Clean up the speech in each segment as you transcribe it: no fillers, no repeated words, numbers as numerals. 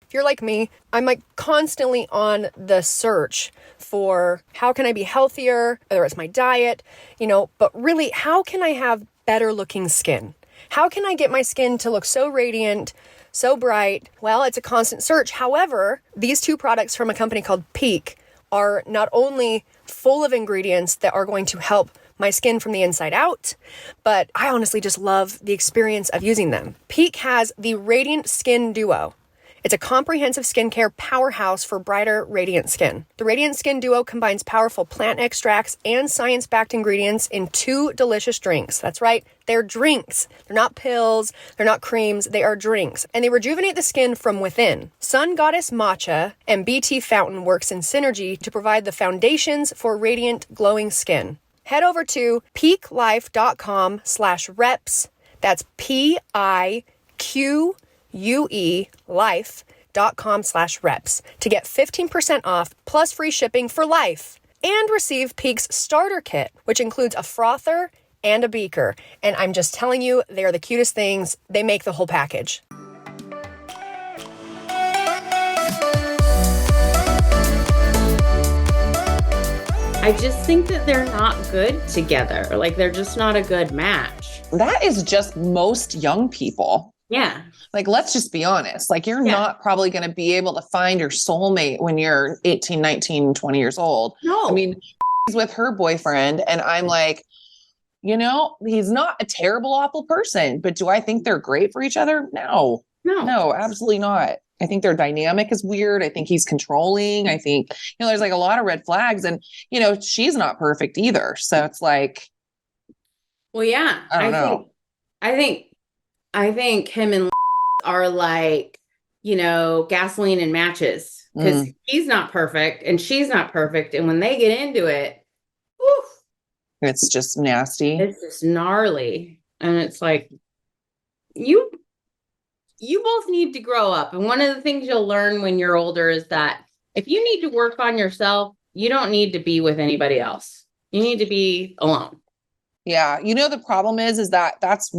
If you're like me, I'm like constantly on the search for how can I be healthier, whether it's my diet, but really, how can I have better looking skin? How can I get my skin to look so radiant, so bright? Well, it's a constant search. However, these two products from a company called Peak are not only full of ingredients that are going to help my skin from the inside out, but I honestly just love the experience of using them. Peak has the Radiant Skin Duo. It's a comprehensive skincare powerhouse for brighter, radiant skin. The Radiant Skin Duo combines powerful plant extracts and science-backed ingredients in 2 delicious drinks. That's right, they're drinks. They're not pills, they're not creams, they are drinks. And they rejuvenate the skin from within. Sun Goddess Matcha and BT Fountain works in synergy to provide the foundations for radiant, glowing skin. Head over to peaklife.com/reps. That's PIQUE life.com/reps to get 15% off plus free shipping for life and receive Peak's starter kit, which includes a frother and a beaker. And I'm just telling you, they are the cutest things. They make the whole package. I just think that they're not good together. Like, they're just not a good match. That is just most young people. Yeah. Like, let's just be honest. Like, you're not probably going to be able to find your soulmate when you're 18, 19, 20 years old. No. I mean, she's with her boyfriend and I'm like, he's not a terrible, awful person, but do I think they're great for each other? No, absolutely not. I think their dynamic is weird. I think he's controlling. I think, there's like a lot of red flags and, she's not perfect either. So it's like, well, yeah, I don't know. I think him and are like, gasoline and matches because he's not perfect and she's not perfect. And when they get into it, woof, it's just nasty. It's just gnarly. And it's like, you both need to grow up. And one of the things you'll learn when you're older is that if you need to work on yourself, you don't need to be with anybody else. You need to be alone. Yeah. The problem is that that's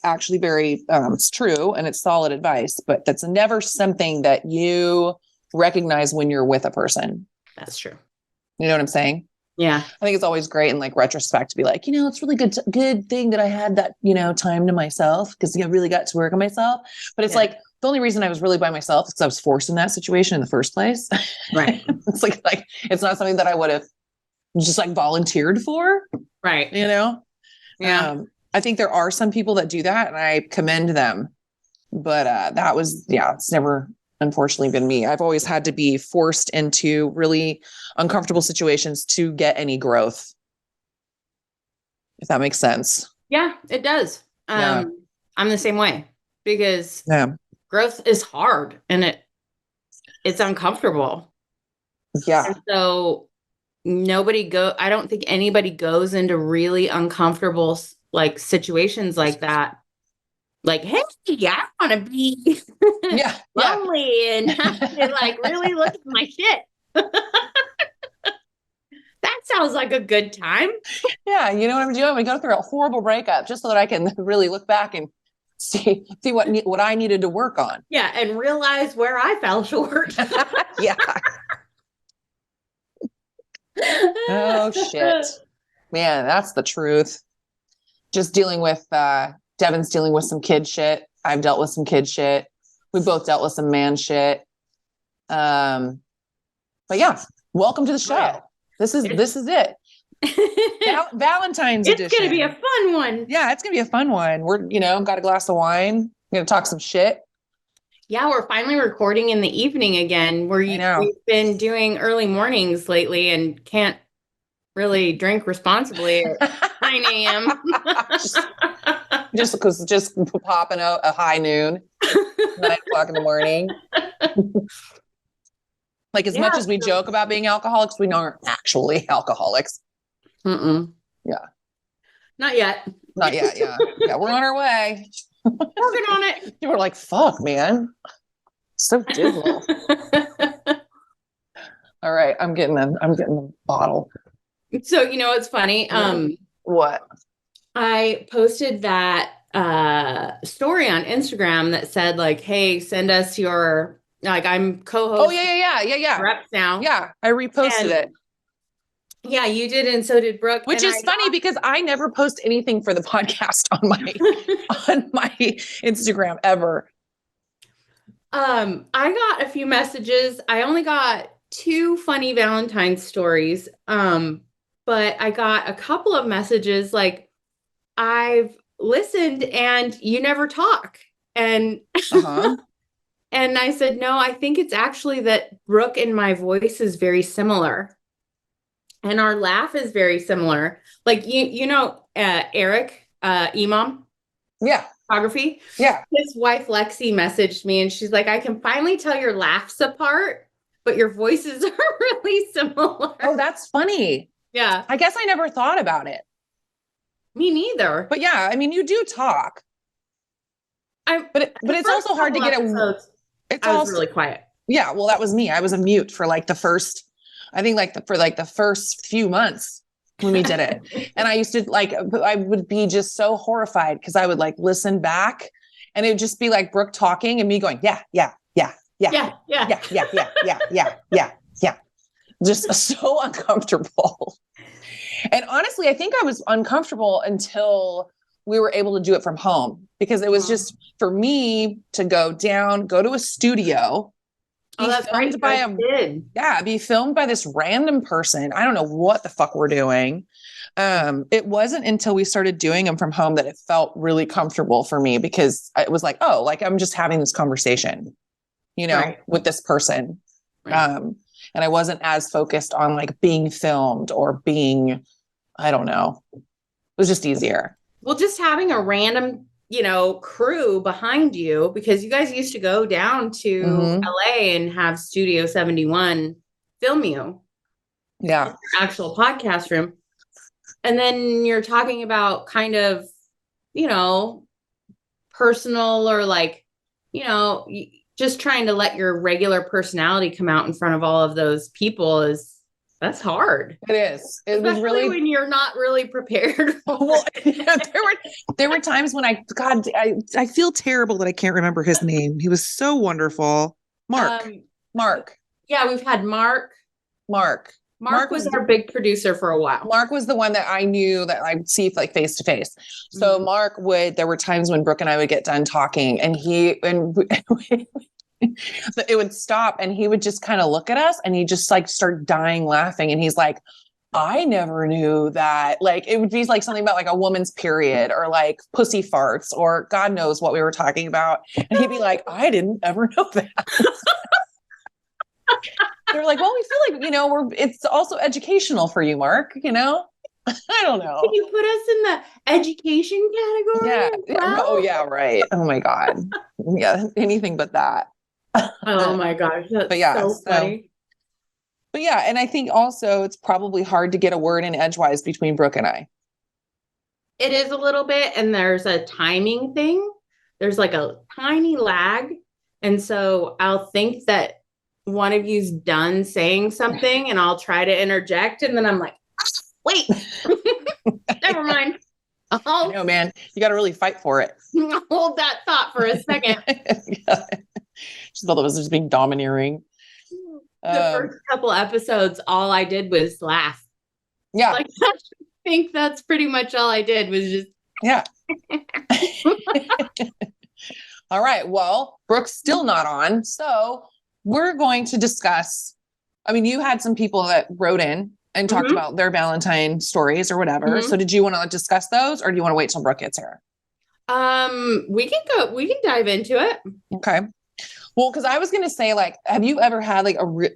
actually very, it's true. And it's solid advice, but that's never something that you recognize when you're with a person. That's true. You know what I'm saying? Yeah. I think it's always great in like retrospect to be like, it's really good thing that I had that, time to myself because I really got to work on myself. But it's like, the only reason I was really by myself is because I was forced in that situation in the first place. Right. It's like, it's not something that I would have just like volunteered for. Right. Yeah. I think there are some people that do that, and I commend them. But that was, it's never, unfortunately, been me. I've always had to be forced into really uncomfortable situations to get any growth. If that makes sense. Yeah, it does. I'm the same way because growth is hard and it's uncomfortable. Yeah. And so I don't think anybody goes into really uncomfortable like situations like that. Like, hey, I want to be lonely and have to like really look at my shit. That sounds like a good time. Yeah, you know what I'm doing? We go through a horrible breakup just so that I can really look back and see what I needed to work on. Yeah, and realize where I fell short. Yeah. Oh shit, man, that's the truth. Just dealing with Devin's dealing with some kid shit. I've dealt with some kid shit. We both dealt with some man shit. But yeah, welcome to the show. Yeah. This is it. Valentine's edition. It's going to be a fun one. Yeah, it's going to be a fun one. We're, got a glass of wine. We're going to talk some shit. Yeah, we're finally recording in the evening again. We've been doing early mornings lately and can't really drink responsibly at 9 a.m. just popping out a high noon, 9 o'clock in the morning. Like as much as we joke about being alcoholics, we aren't actually alcoholics. Mm-mm. Yeah. Not yet. Not yet. Yeah. Yeah. We're on our way. Working on it. You were like, fuck, man. So dismal. All right. I'm getting the bottle. So, it's funny. What? I posted that story on Instagram that said like, hey, send us your Like I'm co-host. Oh yeah. Reps now. Yeah, I reposted it. Yeah, you did, and so did Brooke. Which is funny because I never post anything for the podcast on my Instagram ever. I got a few messages. I only got 2 funny Valentine's stories. But I got a couple of messages like, I've listened and you never talk. And and I said, no, I think it's actually that Brooke and my voice is very similar. And our laugh is very similar. Like, Eric, Imam. Yeah. Photography. Yeah. His wife, Lexi, messaged me and she's like, I can finally tell your laughs apart, but your voices are really similar. Oh, that's funny. Yeah. I guess I never thought about it. Me neither. But yeah, I mean, you do talk. But it's also hard to get it. I was really quiet. Yeah. Well, that was me. I was a mute for like the first few months when we did it. And I used to I would be just so horrified because I would like listen back and it would just be like Brooke talking and me going, yeah. Just so uncomfortable. And honestly, I think I was uncomfortable until we were able to do it from home because it was just for me to go to a studio. Oh, that's right. Be filmed by this random person. I don't know what the fuck we're doing. It wasn't until we started doing them from home that it felt really comfortable for me because it was like, oh, like I'm just having this conversation, with this person. Right. And I wasn't as focused on like being filmed or being, I don't know. It was just easier. Well, just having a random, crew behind you, because you guys used to go down to LA and have Studio 71 film you. Yeah. Actual podcast room. And then you're talking about kind of, personal or like, just trying to let your regular personality come out in front of all of those people that's hard. It is. It Especially was really when you're not really prepared. Well, there were times when I feel terrible that I can't remember his name. He was so wonderful. Mark. Yeah, we've had Mark. Mark was our big producer for a while. Mark was the one that I knew that I'd see like face to face. So there were times when Brooke and I would get done talking and it would stop and he would just kind of look at us and he just like start dying laughing. And he's like, I never knew that. Like, it would be like something about like a woman's period or like pussy farts or God knows what we were talking about. And he'd be like, I didn't ever know that. They're like, well, we feel like, it's also educational for you, Mark, I don't know. Can you put us in the education category? Yeah. Oh yeah. Right. Oh my God. Yeah. Anything but that. Oh my gosh. That's so funny. But yeah. And I think also it's probably hard to get a word in edgewise between Brooke and I. It is a little bit. And there's a timing thing. There's like a tiny lag. And so I'll think that one of you's done saying something and I'll try to interject. And then I'm like, wait, never mind. I know, man, you got to really fight for it. Hold that thought for a second. Just thought it was just being domineering. The first couple episodes, all I did was laugh. Yeah. Like, I think that's pretty much all I did was just. Yeah. All right. Well, Brooke's still not on. So we're going to discuss, you had some people that wrote in and talked about their Valentine stories or whatever. So did you want to discuss those or do you want to wait till Brooke gets here? We can dive into it. Okay. Well, cause I was going to say like, have you ever had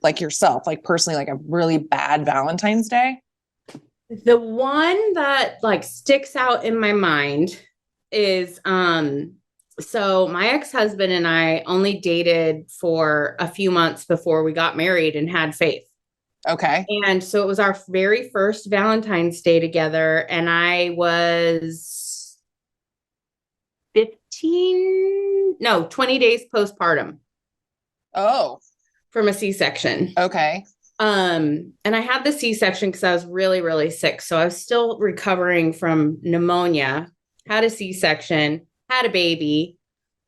like yourself, like personally, like a really bad Valentine's Day? The one that like sticks out in my mind is, so my ex-husband and I only dated for a few months before we got married and had Faith. Okay. And so it was our very first Valentine's Day together. And I was 20 days postpartum. Oh. From a C-section. Okay. And I had the C-section because I was really, really sick. So I was still recovering from pneumonia, had a C-section, had a baby,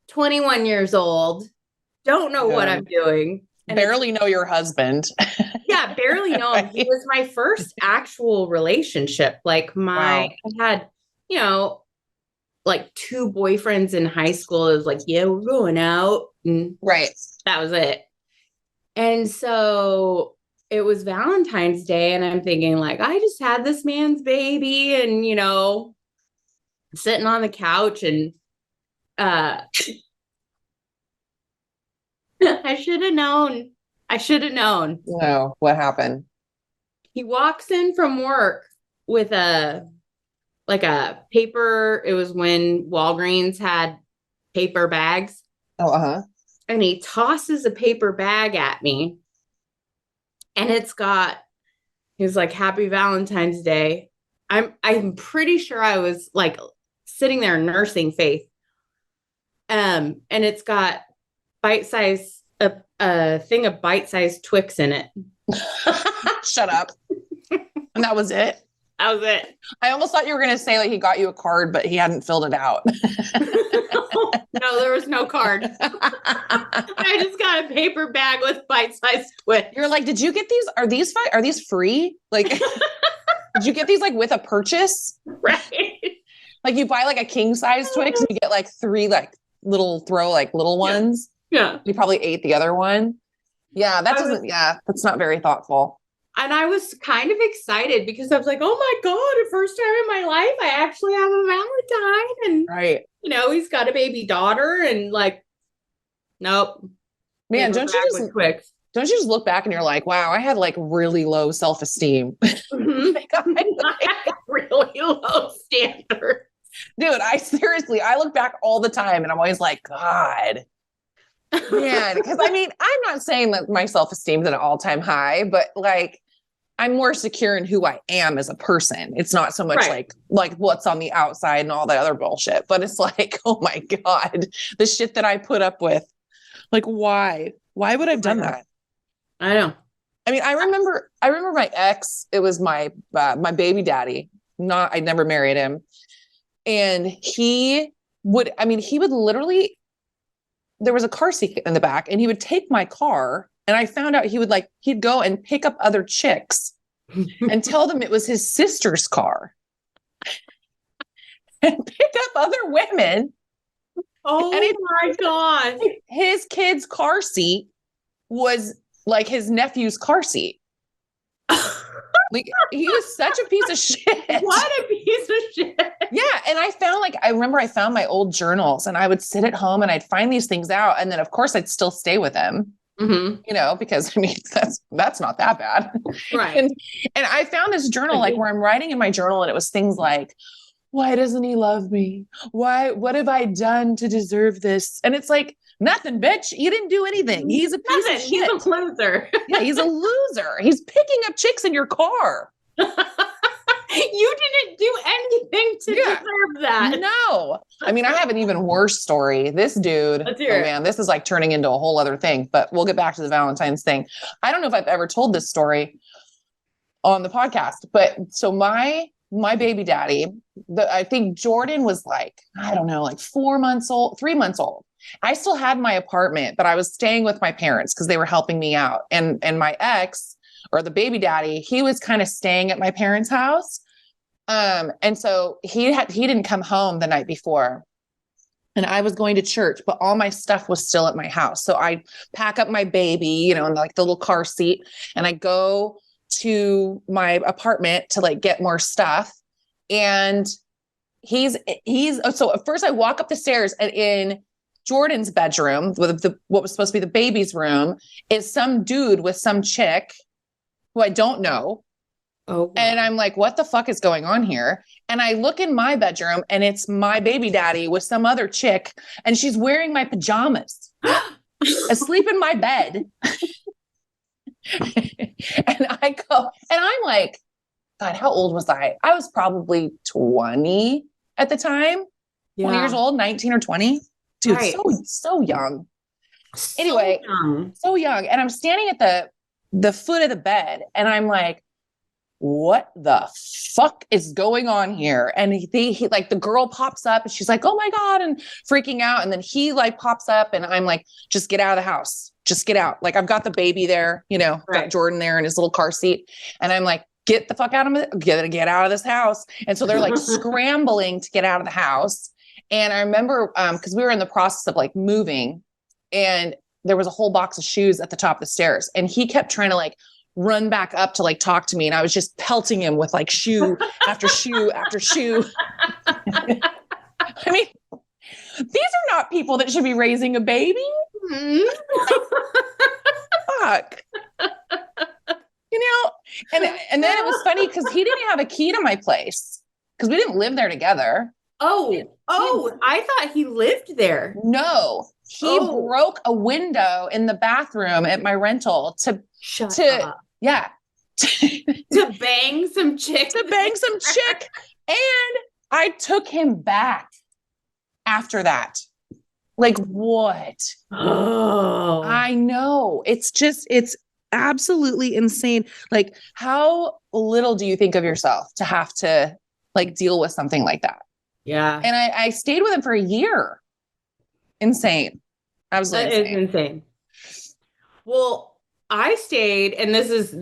21 years old, don't know what I'm doing. And barely know your husband. Yeah, barely know him. He was my first actual relationship. Like I had, you know, like 2 boyfriends in high school. It was like, yeah, we're going out. And that was it. And so it was Valentine's Day. And I'm thinking like, I just had this man's baby and, you know, sitting on the couch and, I should have known. No, what happened? He walks in from work with a paper. It was when Walgreens had paper bags. Oh, and he tosses a paper bag at me. And he's like, Happy Valentine's Day. I'm pretty sure I was like sitting there nursing Faith. And it's got a thing of bite-sized Twix in it. Shut up. And that was it? That was it. I almost thought you were going to say like he got you a card, but he hadn't filled it out. No, there was no card. I just got a paper bag with bite-sized Twix. You're like, did you get these? Are these free? Like, did you get these like with a purchase? Right. Like you buy like a king size Twix and you get like 3 like little ones. Yeah. You probably ate the other one. Yeah. That's not very thoughtful. And I was kind of excited because I was like, oh my God, the first time in my life, I actually have a Valentine. And, you know, he's got a baby daughter and like, nope. Man, don't you just look back and you're like, wow, I had like really low self-esteem. Mm-hmm. I had really low standards. Dude, I look back all the time and I'm always like, God. Man, because I mean, I'm not saying that my self-esteem is at an all-time high, but like I'm more secure in who I am as a person. It's not so much like what's on the outside and all that other bullshit, but it's like, oh my God, the shit that I put up with. Like, why would I have done that? I know. I mean, I remember my ex, it was my baby daddy. I never married him. And he would literally, there was a car seat in the back and he would take my car. And I found out he'd go and pick up other chicks and tell them it was his sister's car and pick up other women. Oh my God. His kid's car seat was like his nephew's car seat. Like he was such a piece of shit. What a piece of shit. Yeah. And I remember I found my old journals and I would sit at home and I'd find these things out. And then of course I'd still stay with him, you know, because I mean, that's not that bad. Right. And I found this journal, like where I'm writing in my journal and it was things like, why doesn't he love me? What have I done to deserve this? And it's like, nothing, bitch. You didn't do anything. He's a piece of shit. He's a loser. Yeah, he's a loser. He's picking up chicks in your car. You didn't do anything to deserve that. No. I mean, I have an even worse story. This dude, man, this is like turning into a whole other thing, but we'll get back to the Valentine's thing. I don't know if I've ever told this story on the podcast, but so my baby daddy, I think Jordan was like, I don't know, like 3 months old. I still had my apartment, but I was staying with my parents because they were helping me out. And my ex, or the baby daddy, he was kind of staying at my parents' house. And so he didn't come home the night before. And I was going to church, but all my stuff was still at my house. So I pack up my baby, you know, in like the little car seat, and I go to my apartment to like get more stuff. And so at first I walk up the stairs, and in Jordan's bedroom, with what was supposed to be the baby's room, is some dude with some chick who I don't know. Oh, wow. And I'm like, what the fuck is going on here? And I look in my bedroom and it's my baby daddy with some other chick, and she's wearing my pajamas, asleep in my bed. And I go, and I'm like, God, how old was I? I was probably 20 at the time, 20 years old, 19 or 20. Dude, so young. So young. And I'm standing at the foot of the bed, and I'm like, what the fuck is going on here? And he like, the girl pops up and she's like, oh my God, and freaking out. And then he like pops up and I'm like, just get out of the house. Just get out. Like, I've got the baby there, you know, got Jordan there in his little car seat. And I'm like, get the fuck out of it. Get out of this house. And so they're like scrambling to get out of the house. And I remember, cause we were in the process of like moving, and there was a whole box of shoes at the top of the stairs. And he kept trying to like run back up to like talk to me. And I was just pelting him with like shoe after shoe after shoe. I mean, these are not people that should be raising a baby. Fuck. You know, and then it was funny because he didn't have a key to my place because we didn't live there together. I thought he lived there. No, he broke a window in the bathroom at my rental to bang some chick. And I took him back after that. Like, what? Oh, I know. It's absolutely insane. Like, how little do you think of yourself to have to like deal with something like that? Yeah. And I stayed with him for a year. Insane. Absolutely insane. That is insane. Well, I stayed, and this is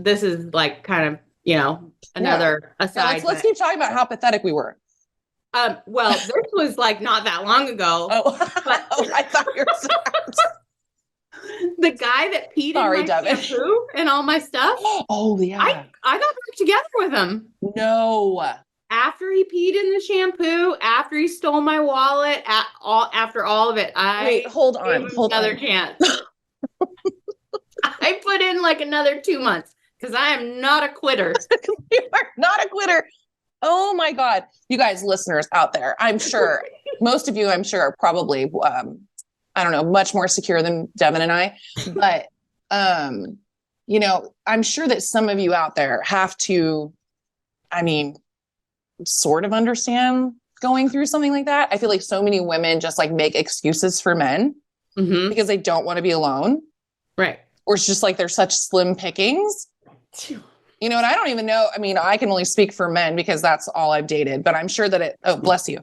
like kind of, you know, another aside. Yeah, let's keep talking about how pathetic we were. Well, this was like not that long ago. But I thought you were the guy that peed in my shampoo and all my stuff. Oh yeah. I got back together with him. No. After he peed in the shampoo, after he stole my wallet, after all of it, hold on. Another chance. I put in like another 2 months because I am not a quitter. You are not a quitter. Oh my God. You guys, listeners out there, I'm sure most of you, are probably, I don't know, much more secure than Devin and I, but, you know, I'm sure that some of you out there have to, I mean, sort of understand going through something like that. I feel like so many women just like make excuses for men because they don't want to be alone. Right. Or it's just like, they're such slim pickings. You know, and I don't even know. I mean, I can only speak for men because that's all I've dated, but I'm sure that bless you.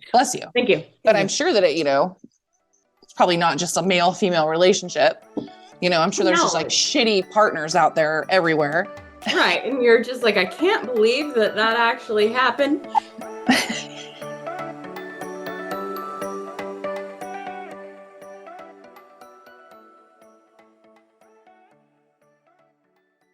Thank you. But I'm sure that you know, it's probably not just a male-female relationship. You know, I'm sure there's just like shitty partners out there everywhere. Right. And you're just like, I can't believe that actually happened.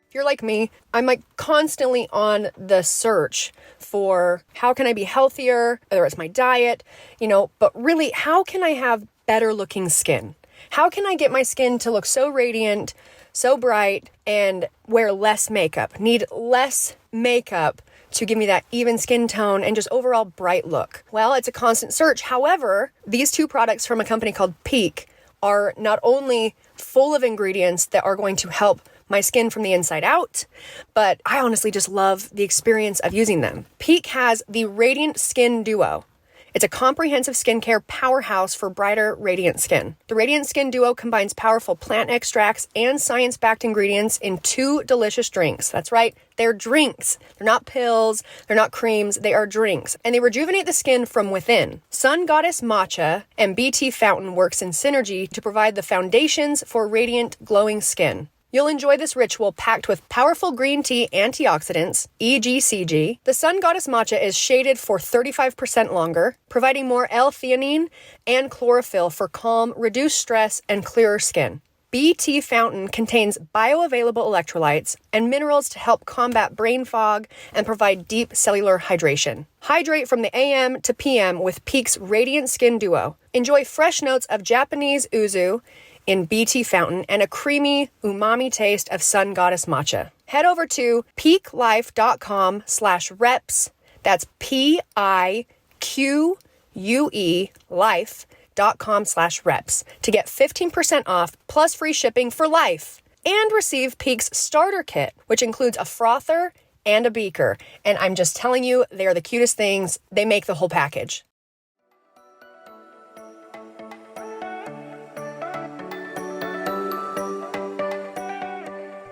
If you're like me, I'm like constantly on the search for how can I be healthier, whether it's my diet, you know, but really, how can I have better looking skin? How can I get my skin to look so radiant, so bright, and wear less makeup, need less makeup to give me that even skin tone and just overall bright look? Well, it's a constant search. However, these two products from a company called Peak are not only full of ingredients that are going to help my skin from the inside out, but I honestly just love the experience of using them. Peak has the Radiant Skin Duo. It's a comprehensive skincare powerhouse for brighter, radiant skin. The Radiant Skin Duo combines powerful plant extracts and science-backed ingredients in 2 delicious drinks. That's right, they're drinks. They're not pills, they're not creams, they are drinks. And they rejuvenate the skin from within. Sun Goddess Matcha and BT Fountain works in synergy to provide the foundations for radiant, glowing skin. You'll enjoy this ritual packed with powerful green tea antioxidants, EGCG. The Sun Goddess Matcha is shaded for 35% longer, providing more L-theanine and chlorophyll for calm, reduced stress, and clearer skin. BT Fountain contains bioavailable electrolytes and minerals to help combat brain fog and provide deep cellular hydration. Hydrate from the AM to PM with Peak's Radiant Skin Duo. Enjoy fresh notes of Japanese uzu in BT Fountain and a creamy umami taste of Sun Goddess Matcha. Head over to peaklife.com/reps. That's PIQUE life.com/reps to get 15% off plus free shipping for life. And receive Peak's starter kit, which includes a frother and a beaker. And I'm just telling you, they are the cutest things. They make the whole package.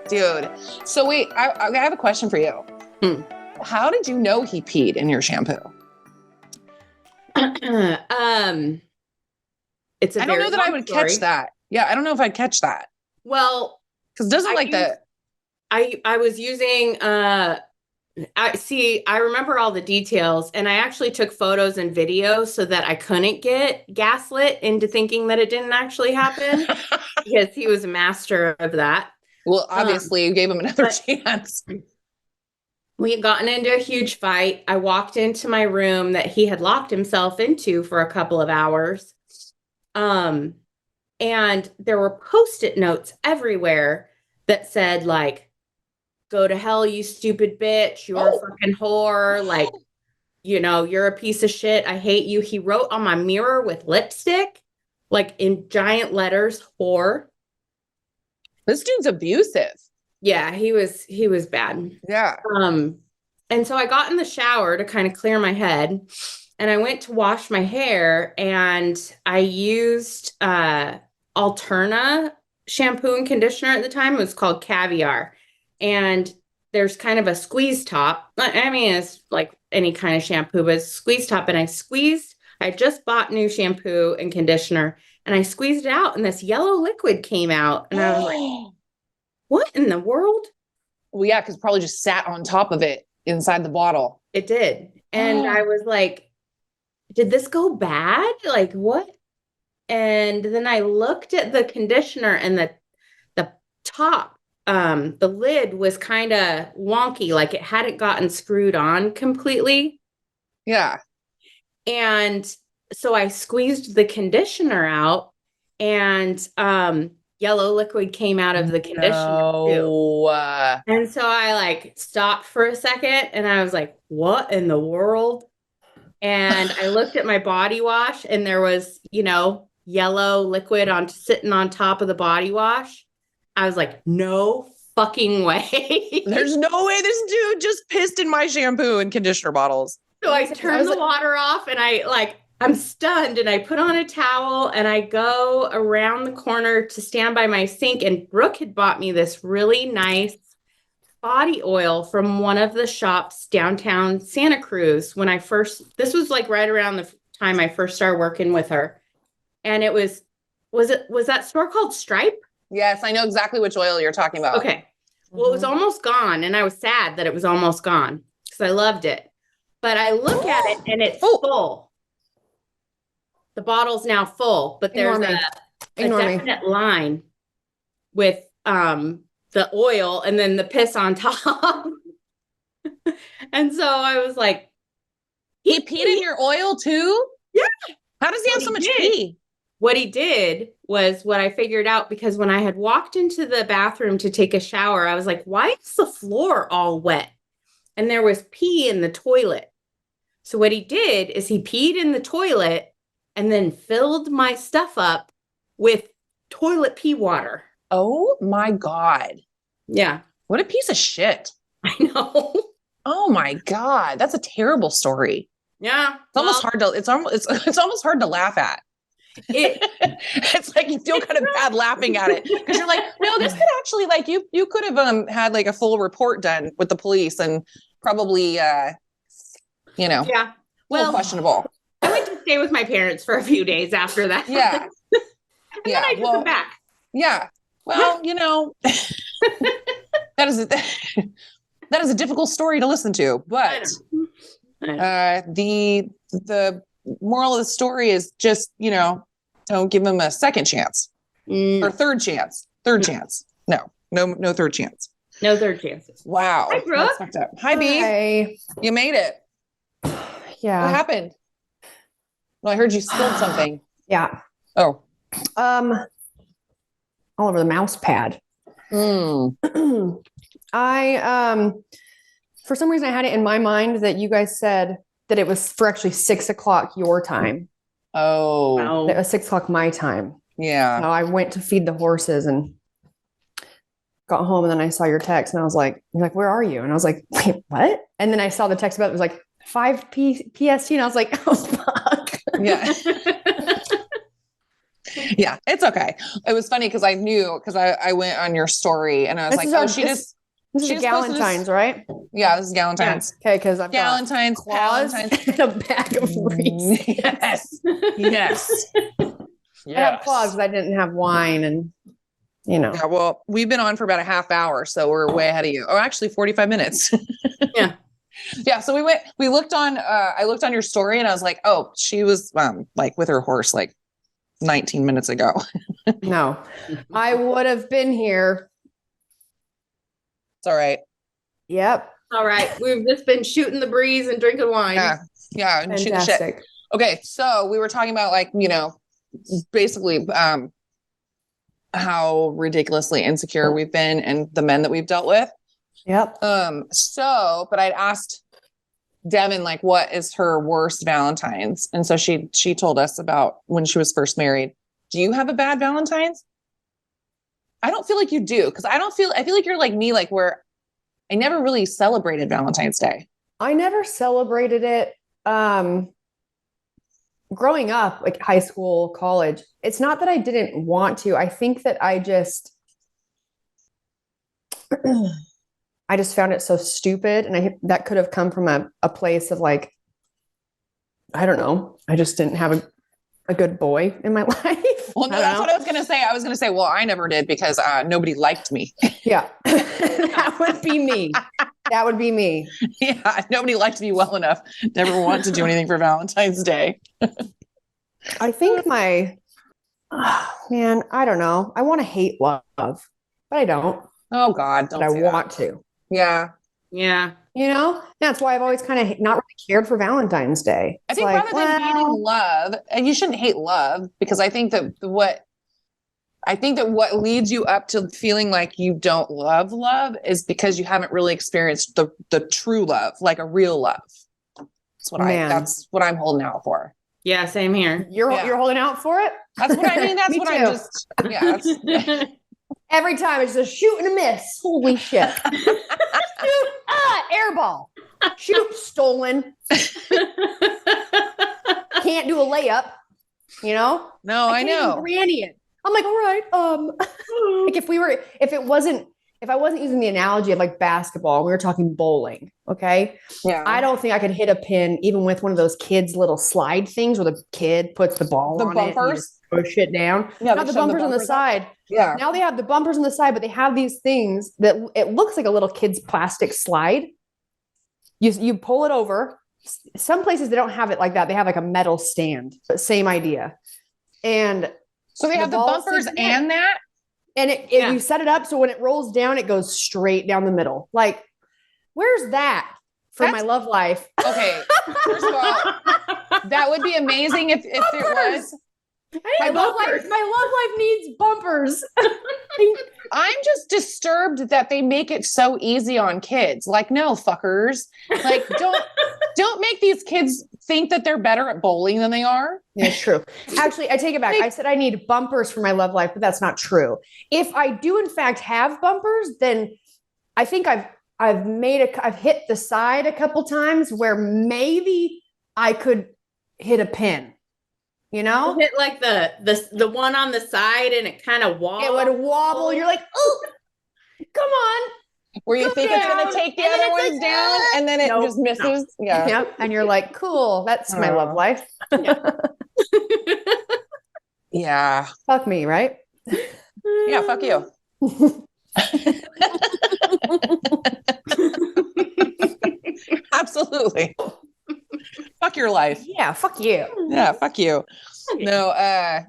Dude. So wait, I have a question for you. How did you know he peed in your shampoo? It's a I don't know that I would catch that. Yeah, I don't know if I'd catch that. Well, because doesn't like that. I was using I remember all the details, and I actually took photos and videos so that I couldn't get gaslit into thinking that it didn't actually happen because he was a master of that. Well, obviously you gave him another chance. We had gotten into a huge fight. I walked into my room that he had locked himself into for a couple of hours. And there were Post-it notes everywhere that said, like, go to hell, you stupid bitch. You're a fucking whore. Like, you know, you're a piece of shit. I hate you. He wrote on my mirror with lipstick, like in giant letters, whore. This dude's abusive. Yeah, he was bad. Yeah. And so I got in the shower to kind of clear my head, and I went to wash my hair, and I used Alterna shampoo and conditioner at the time. It was called Caviar. And there's kind of a squeeze top. I mean, it's like any kind of shampoo, but it's squeeze top. And I just bought new shampoo and conditioner, and I squeezed it out, and this yellow liquid came out. And I was like, what in the world? Well, yeah, because probably just sat on top of it inside the bottle. It did. And I was like, did this go bad? Like, what? And then I looked at the conditioner, and the top, the lid was kind of wonky, like it hadn't gotten screwed on completely. Yeah. And so I squeezed the conditioner out, and yellow liquid came out of the conditioner too. And so I like stopped for a second, and I was like, what in the world? And I looked at my body wash, and there was, you know, yellow liquid sitting on top of the body wash. I was like, no fucking way. There's no way this dude just pissed in my shampoo and conditioner bottles. So I turned the water off, and I'm stunned, and I put on a towel, and I go around the corner to stand by my sink, and Brooke had bought me this really nice body oil from one of the shops downtown Santa Cruz this was like right around the time I first started working with her. And it was that store called Stripe? Yes, I know exactly which oil you're talking about. Okay. Well, it was almost gone, and I was sad that it was almost gone because I loved it. But I look at it, and it's full. The bottle's now full, but there's a definite line with the oil and then the piss on top. And so I was like, he peed in your oil too? Yeah. How does he have so much pee? What he did was what I figured out, because when I had walked into the bathroom to take a shower, I was like, why is the floor all wet? And there was pee in the toilet. So what he did is he peed in the toilet and then filled my stuff up with toilet pee water. Oh my God. Yeah. What a piece of shit. I know. Oh my God. That's a terrible story. Yeah. It's almost hard to laugh at. It's like you feel kind of bad laughing at it because you're like, no, this could actually, like, you could have had like a full report done with the police and probably yeah, well, questionable. I went to stay with my parents for a few days after that. Yeah. And then I took them back. Yeah. Well, that is a difficult story to listen to, but the moral of the story is just, don't give him a second chance or third chance. No third chance. No third chances. Wow. Hi, Brooke. Hi, B. Hi. You made it. Yeah. What happened? Well, I heard you spilled something. Yeah. Oh. All over the mouse pad. I for some reason I had it in my mind that you guys said that it was for actually 6:00 your time. Oh. It was 6:00 my time. Yeah. So I went to feed the horses and got home, and then I saw your text, and I was like, "You're like, where are you?" And I was like, "Wait, what?" And then I saw the text about it was like 5 PST, and I was like, "Oh fuck." Yeah. Yeah, it's okay. It was funny because I knew, because I went on your story and I was this like, this is the Galentines, right? Yeah, this is Galentine's. Yeah. Okay, because I've Galentine's, got claws and a bag of Reese. Yes. Yes. I have claws because I didn't have wine and, Yeah, well, we've been on for about a half hour, so we're way ahead of you. Oh, actually 45 minutes. Yeah. Yeah. So we looked on, I looked on your story and I was like, oh, she was like with her horse like 19 minutes ago. No, I would have been here. It's all right. Yep. All right. We've just been shooting the breeze and drinking wine. Yeah. Yeah. And shoot the shit. Fantastic. Okay. So we were talking about like, basically, how ridiculously insecure we've been and the men that we've dealt with. Yep. But I'd asked Devin, like, what is her worst Valentine's? And so she told us about when she was first married. Do you have a bad Valentine's? I don't feel like you do. Cause I feel like you're like me, like where I never really celebrated Valentine's Day. I never celebrated it. Growing up, like high school, college, it's not that I didn't want to. I think that I just found it so stupid. And that could have come from a place of like, I don't know. I just didn't have a good boy in my life. Well, no, that's what I was going to say. I was going to say, well, I never did because nobody liked me. Yeah. That would be me. That would be me. Yeah. Nobody liked me well enough to ever want to do anything for Valentine's Day. I think man, I don't know. I want to hate love, but I don't. Oh God. But I want to. Yeah. Yeah. That's why I've always kind of not really cared for Valentine's Day. I think rather than hating love, and you shouldn't hate love, because I think that what leads you up to feeling like you don't love is because you haven't really experienced the true love, like a real love. That's what I'm holding out for. Yeah, same here. You're holding out for it? That's what I mean. That's what I'm just, yeah. Every time it's a shoot and a miss. Holy shit. Shoot, airball. Shoot, stolen. Can't do a layup, No, I know. Granny it. I'm like, all right. Like if I wasn't using the analogy of like basketball, we were talking bowling. Okay. Yeah. I don't think I could hit a pin even with one of those kids' little slide things where the kid puts the ball on bumpers. It and push it down. Yeah, not the bumpers on the side. Yeah. Now they have the bumpers on the side, but they have these things that it looks like a little kid's plastic slide. You pull it over. Some places they don't have it like that. They have like a metal stand, but same idea. And so they have the bumpers and that? And you set it up so when it rolls down, it goes straight down the middle. Like, where's that for my love life? Okay. First of all, that would be amazing if it was. My love life needs bumpers. I'm just disturbed that they make it so easy on kids. Like, no, fuckers. Like, don't make these kids think that they're better at bowling than they are. Yeah, it's true. Actually, I take it back. I said I need bumpers for my love life, but that's not true. If I do in fact have bumpers, then I think I've hit the side a couple times where maybe I could hit a pin. You hit like the one on the side and it kind of wobbles. It would wobble. You're like, oh, come on. Where you think it's going to take the other ones down and then it just misses. No. Yeah. Yep. And you're like, cool. That's my love life. Yeah. Yeah. Fuck me, right? Yeah. Fuck you. Absolutely. Fuck your life. Yeah, fuck you. Yeah, fuck you. No, I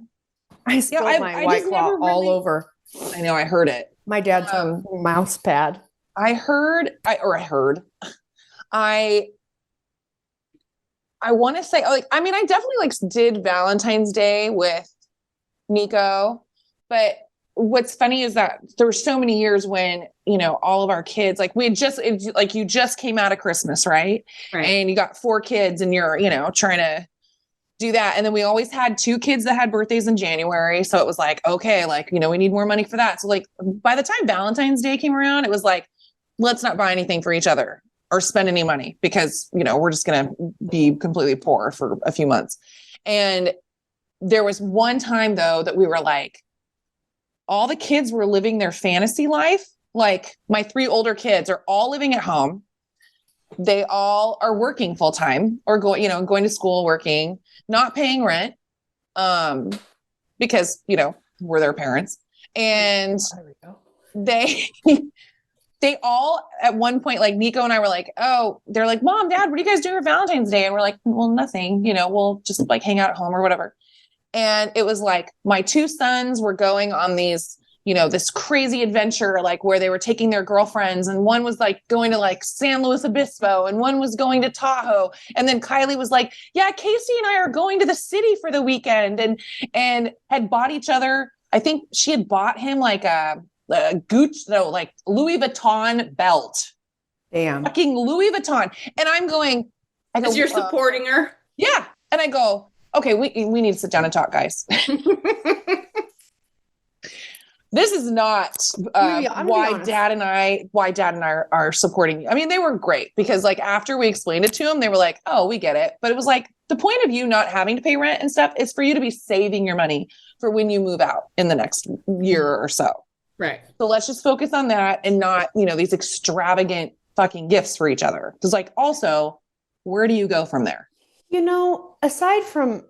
spilled my White Claw all over. I know, I heard it. My dad's mouse pad. I want to say, like, I mean, I definitely like did Valentine's Day with Nico, but what's funny is that there were so many years when, all of our kids, like you just came out of Christmas, right? And you got 4 kids and you're, trying to do that. And then we always had 2 kids that had birthdays in January. So it was like, okay, like, we need more money for that. So like by the time Valentine's Day came around, it was like, let's not buy anything for each other or spend any money because, we're just going to be completely poor for a few months. And there was one time though, that we were like, all the kids were living their fantasy life. Like my 3 older kids are all living at home. they all are working full time or going to school, working, not paying rent, because, we're their parents. And they, they all at one point, like Nico and I were like, oh, they're like, Mom, Dad, what are you guys doing for Valentine's Day? And we're like, well, nothing, we'll just like hang out at home or whatever. And it was like my two sons were going on these, this crazy adventure, like where they were taking their girlfriends, and one was like going to like San Luis Obispo and one was going to Tahoe. And then Kylie was like, yeah, Casey and I are going to the city for the weekend, and had bought each other. I think she had bought him like a like Louis Vuitton belt. Damn. Fucking Louis Vuitton. And I go, because you're supporting her. Yeah. And I go, okay, we need to sit down and talk, guys. This is not why dad and I are supporting you. I mean, they were great because like after we explained it to them, they were like, oh, we get it. But it was like the point of you not having to pay rent and stuff is for you to be saving your money for when you move out in the next year or so. Right. So let's just focus on that and not, these extravagant fucking gifts for each other. Because like also, where do you go from there? Aside from,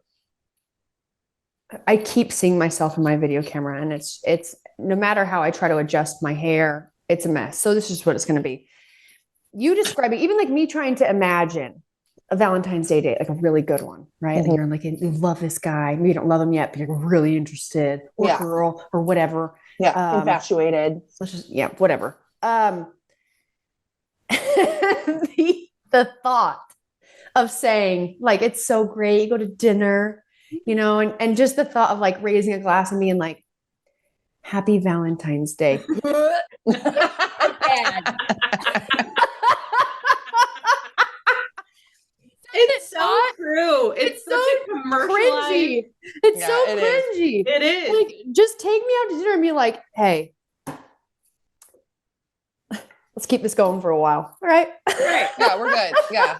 I keep seeing myself in my video camera, and it's no matter how I try to adjust my hair, it's a mess. So this is what it's going to be. You describing, even like me trying to imagine a Valentine's Day date, like a really good one, right? Mm-hmm. Like you're like, you love this guy. Maybe you don't love him yet, but you're really interested, or girl, or whatever. Yeah, infatuated. Let's just, whatever. The thought of saying like, it's so great, you go to dinner, and just the thought of like raising a glass and being like, happy Valentine's Day. It's so true. It's such a commercialized. Cringy. It's so cringy. It is. Like, just take me out to dinner and be like, hey, let's keep this going for a while. All right. Right. Yeah, we're good. Yeah.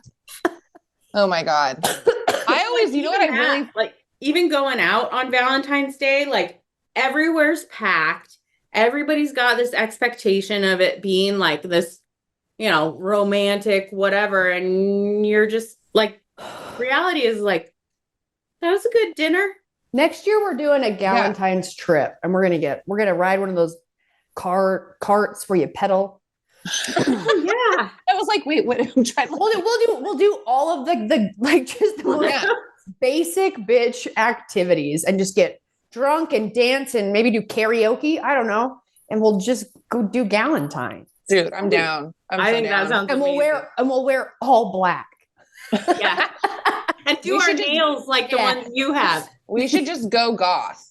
Oh my God. I always, what I really like, even going out on Valentine's Day, like everywhere's packed. Everybody's got this expectation of it being like this, romantic, whatever. And you're just like, reality is like, that was a good dinner. Next year, we're doing a Galentine's trip, and we're going to ride one of those carts where you pedal. Oh, yeah. I was like, wait, what? I'm trying to we'll do all of the like just the basic bitch activities and just get drunk and dance and maybe do karaoke. I don't know. And we'll just go do Galentine. Dude, I'm down. I think that sounds amazing. We'll wear all black. Yeah. And do our nails like the ones you have. We should just go goth.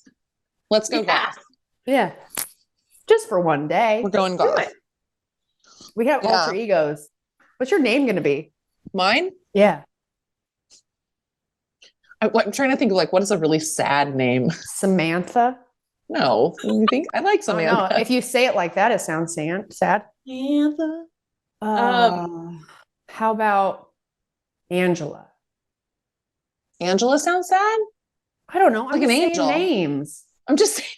Let's go goth. Yeah. Just for one day. We're going goth. We have alter egos. What's your name going to be? Mine? Yeah. I'm trying to think of like, what is a really sad name? Samantha? No. You think? I like Samantha. No. If you say it like that, it sounds sad. Samantha? How about Angela? Angela sounds sad? I don't know. Like an angel. Names. I'm just saying.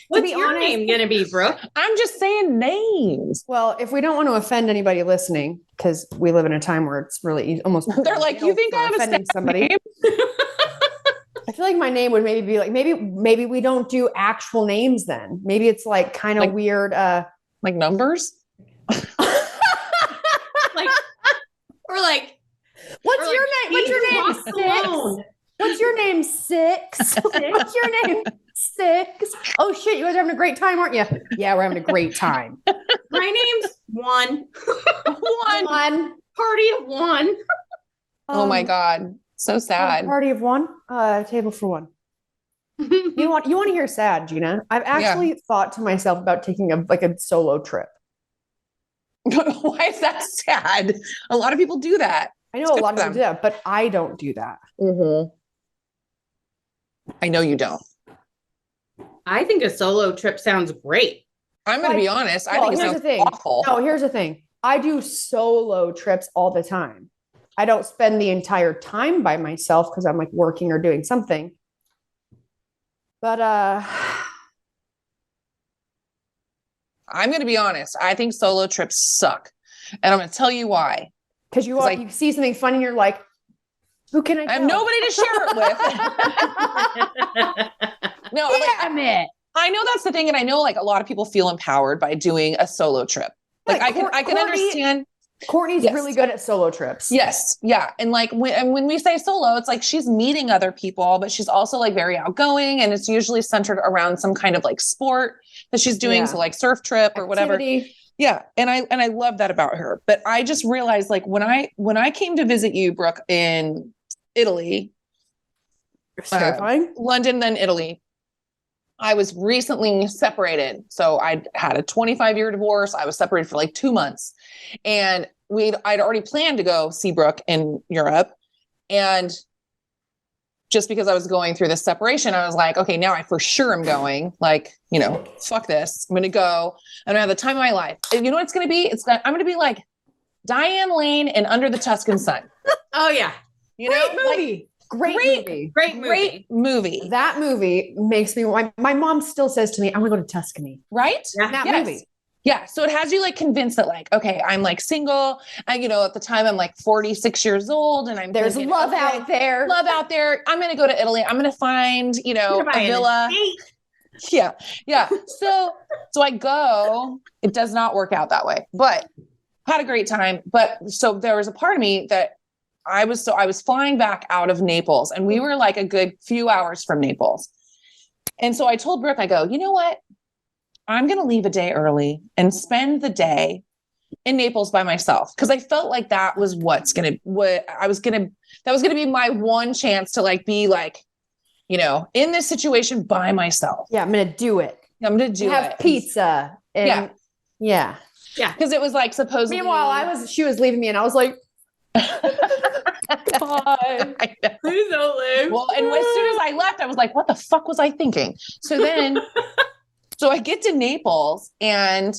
What's your name going to be, Brooke? I'm just saying names. Well, if we don't want to offend anybody listening, because we live in a time where it's really almost. They're like, you think I'm offending somebody? I feel like my name would maybe be like, maybe we don't do actual names then. Maybe it's like kind of weird. Like numbers? What's your name? What's your name? Six. What's your name? Six. What's your name? Six. Oh shit, you guys are having a great time, aren't you? Yeah, we're having a great time. My name's One. One. Party of one. Oh my God. So sad. Party of one. Table for one. You want to hear sad, Jeanna? I've actually thought to myself about taking a solo trip. Why is that sad? A lot of people do that. I know a lot of people do that, but I don't do that. Mm-hmm. I know you don't. I think a solo trip sounds great. I'm going to be honest. I think it sounds awful. No, here's the thing. I do solo trips all the time. I don't spend the entire time by myself because I'm like working or doing something. But I'm going to be honest. I think solo trips suck And I'm going to tell you why. Because you see something funny and you're like, who can I tell? I have nobody to share it with. No, Damn it. I know that's the thing. And I know like a lot of people feel empowered by doing a solo trip. Like I can understand. Courtney's really good at solo trips. Yes. Yeah. And like when we say solo, it's like she's meeting other people, but she's also like very outgoing. And it's usually centered around some kind of like sport that she's doing. Yeah. So like surf trip or whatever. Yeah. And I love that about her. But I just realized like when I came to visit you, Brooke, in Italy, London, then Italy, I was recently separated. So I had a 25-year divorce. I was separated for like 2 months, and I'd already planned to go see Brooke in Europe. And just because I was going through this separation, I was like, okay, now I for sure am going. Like, fuck this. I'm going to go. I'm going to have the time of my life. And you know what it's going to be? I'm going to be like Diane Lane in Under the Tuscan Sun. Oh yeah. Great movie. Great movie. That movie makes me, my mom still says to me, I want to go to Tuscany. Right? That movie. Yeah. So it has you like convinced that like, okay, I'm like single. And at the time I'm like 46 years old and there's love out there. Love out there. I'm going to go to Italy. I'm going to find, a villa. Yeah. Yeah. So I go, it does not work out that way, but had a great time. But so there was a part of me that I was flying back out of Naples, and we were like a good few hours from Naples. And so I told Brooke, I go, you know what? I'm going to leave a day early and spend the day in Naples by myself. Cause I felt like that was that was going to be my one chance to like, be like, in this situation by myself. Yeah. I'm going to do it. Have pizza. And yeah. Cause it was like supposedly. Meanwhile, she was leaving me and I was like, God, please don't leave. Well, and as soon as I left, I was like, what the fuck was I thinking? So then, I get to Naples, and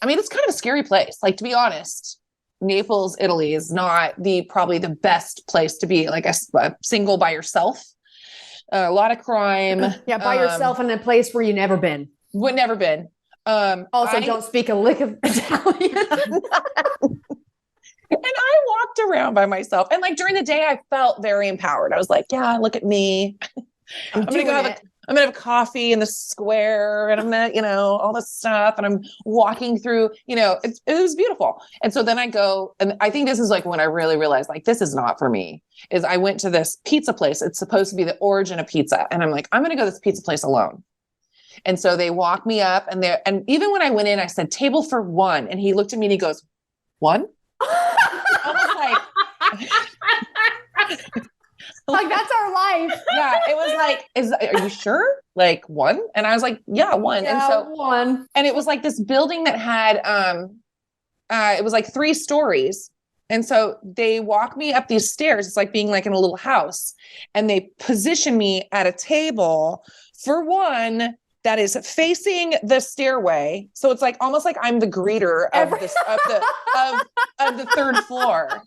I mean, it's kind of a scary place. Like, to be honest, Naples, Italy is not probably the best place to be, like a single by yourself. A lot of crime. Yeah. By yourself in a place where you never been. Never been. Also, don't speak a lick of Italian. And I walked around by myself, and like during the day, I felt very empowered. I was like, yeah, look at me. I'm going to have coffee in the square, and I'm going to, all this stuff. And I'm walking through, it was beautiful. And so then I go, and I think this is like when I really realized like, this is not for me, is I went to this pizza place. It's supposed to be the origin of pizza. And I'm like, I'm going to go to this pizza place alone. And so they walk me up, and even when I went in, I said, table for one. And he looked at me and he goes, one? I was like, that's our life. Yeah. It was like, are you sure? Like one? And I was like, yeah, one. Yeah, and so one. And it was like this building that had, it was like 3 stories. And so they walk me up these stairs. It's like being like in a little house, and they position me at a table for one that is facing the stairway. So it's like almost like I'm the greeter of the third floor.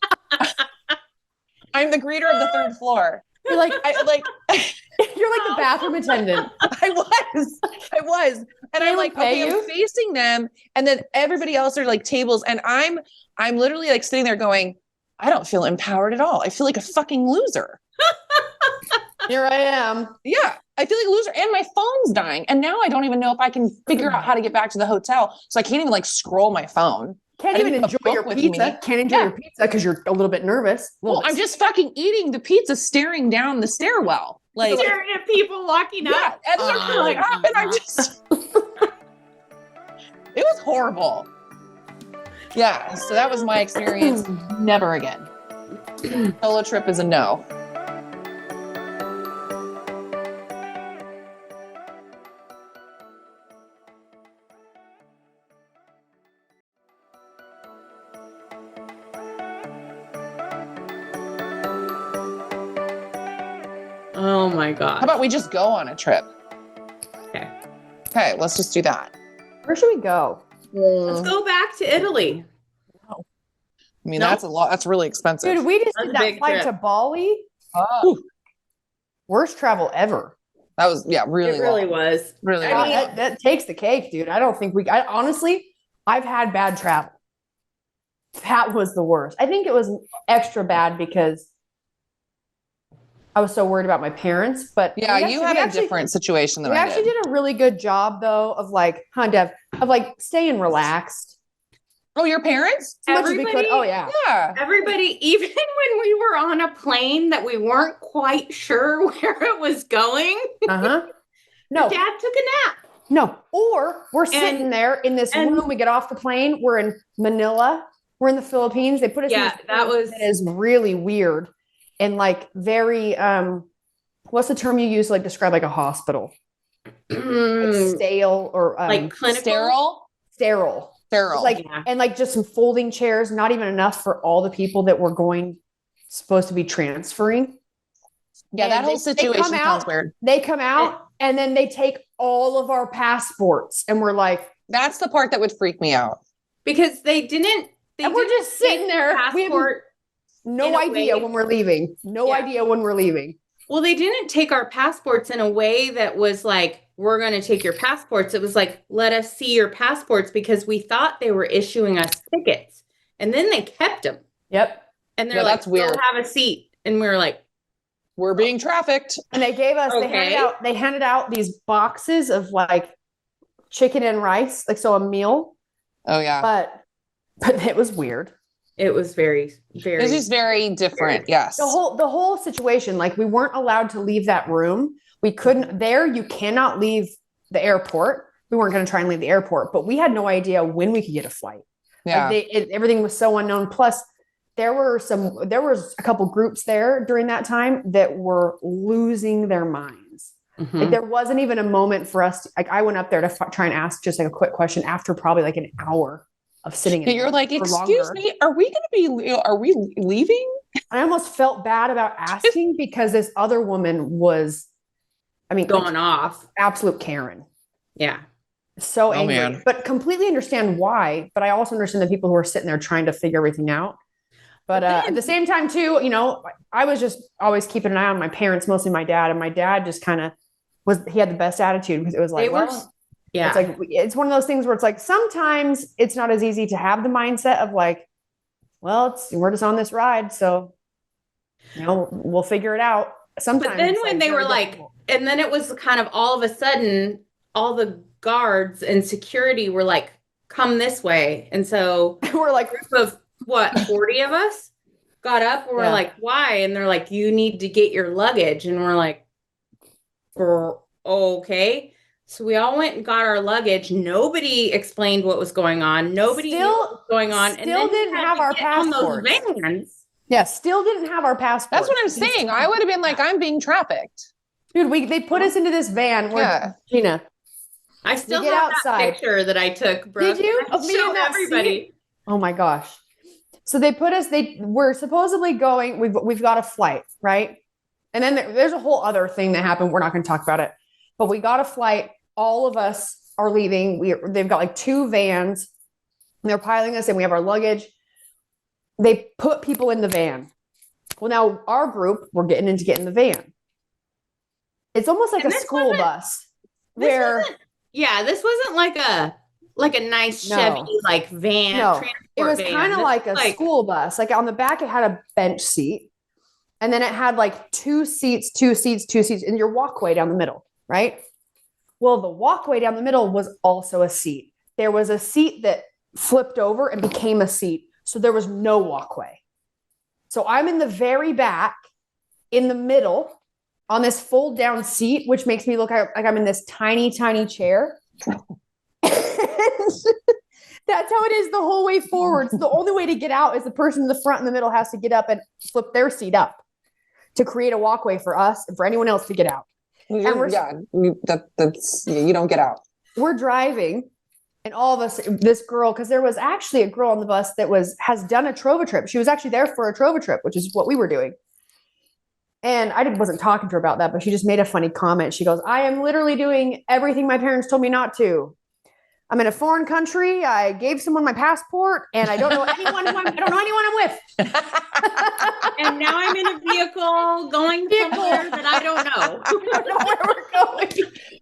I'm the greeter of the third floor. You're like, you're like the bathroom attendant. I was. And I'm like, okay, I'm facing them. And then everybody else are like tables. And I'm literally like sitting there going, I don't feel empowered at all. I feel like a fucking loser. Here I am. Yeah. I feel like a loser, and my phone's dying. And now I don't even know if I can figure out how to get back to the hotel. So I can't even like scroll my phone. Can't even enjoy your pizza. Can't enjoy your pizza because you're a little bit nervous. Well, I'm just fucking eating the pizza, staring down the stairwell. Like staring at people walking up. Yeah. And they're like, and I just it was horrible. Yeah. So that was my experience. Never again. Solo trip is a no. Oh my God. How about we just go on a trip? Okay, let's just do that. Where should we go? Let's go back to Italy. No. I mean, that's a lot. That's really expensive. Dude, we just did that flight to Bali. Worst travel ever. That was, really It really was. Really I mean, that takes the cake, dude. I don't think honestly, I've had bad travel. That was the worst. I think it was extra bad because I was so worried about my parents, but yeah, you had a different situation than I did. We actually did a really good job though of like, Dev, of like staying relaxed. Oh, your parents? As much as we could. Oh yeah. Yeah. Everybody, even when we were on a plane that we weren't quite sure where it was going. Uh-huh. No. Dad took a nap. No. Or we're sitting there in this room. We get off the plane. We're in Manila. We're in the Philippines. They put us in this room that is really weird and like very what's the term you use to like describe like a hospital? Like stale or like clinical? Sterile. Like and like just some folding chairs, not even enough for all the people that were supposed to be transferring. Yeah, that whole situation sounds weird. They come out and then they take all of our passports and we're like, that's the part that would freak me out. Because they didn't and we're just sitting there. Passport no idea when we're leaving. No idea when we're leaving. Well, they didn't take our passports in a way that was like, we're going to take your passports. It was like, let us see your passports because we thought they were issuing us tickets. And then they kept them. Yep. And they're like, that's weird. Go have a seat. And we were like, we're being trafficked. And they gave us, they handed out these boxes of like chicken and rice, like so a meal. Oh yeah. But it was weird. It was very, very. This is very different. Yes. The whole situation, like we weren't allowed to leave that room. We couldn't you cannot leave the airport. We weren't going to try and leave the airport, but we had no idea when we could get a flight. Yeah. Like everything was so unknown. Plus there was a couple groups there during that time that were losing their minds. Mm-hmm. Like there wasn't even a moment for us. Like I went up there to try and ask just like a quick question after probably like an hour of sitting in you're like, excuse me, are we leaving? I almost felt bad about asking because this other woman was, going off. Absolute Karen. Yeah. So angry, man. But completely understand why. But I also understand the people who are sitting there trying to figure everything out. But at the same time too, I was just always keeping an eye on my parents, mostly my dad. And my dad just kind of he had the best attitude because it was like, yeah. It's like, it's one of those things where it's like, sometimes it's not as easy to have the mindset of like, well, we're just on this ride. So, we'll figure it out. Sometimes. But then when they were like, and then it was kind of all of a sudden, all the guards and security were like, come this way. And so we're like, a group of 40 of us got up and we're like, why? And they're like, you need to get your luggage. And we're like, okay. So we all went and got our luggage. Nobody explained what was going on. Nobody knew what was going on. And then didn't have our passports. Yeah, still didn't have our passports. That's what I'm saying. I would have been like, I'm being trafficked. Dude, they put us into this van where Jeanna. I still have that picture that I took, Brooke. Did you? Of me and everybody. Seat? Oh my gosh. So they put us, we're supposedly going, we've got a flight, right? And then there's a whole other thing that happened. We're not going to talk about it. But we got a flight. All of us are leaving. They've got like 2 vans. And they're piling us in. We have our luggage. They put people in the van. Well, now our group, we're getting in the van. It's almost like a school bus. This wasn't like a nice Chevy like van. No, it was kind of like a school bus. Like on the back, it had a bench seat. And then it had like 2 seats, and your walkway down the middle, right? Well, the walkway down the middle was also a seat. There was a seat that flipped over and became a seat. So there was no walkway. So I'm in the very back, in the middle, on this fold down seat, which makes me look like I'm in this tiny, tiny chair. That's how it is the whole way forward. So the only way to get out is the person in the front and the middle has to get up and flip their seat up to create a walkway for us and for anyone else to get out. That's you don't get out. We're driving, and all of us, this girl, because there was actually a girl on the bus that has done a Trova trip. She was actually there for a Trova trip, which is what we were doing. And I wasn't talking to her about that, but she just made a funny comment. She goes, I am literally doing everything my parents told me not to. I'm in a foreign country. I gave someone my passport, and I don't know anyone. I don't know anyone I'm with. And now I'm in a vehicle going somewhere that I don't know. I don't know where we're going.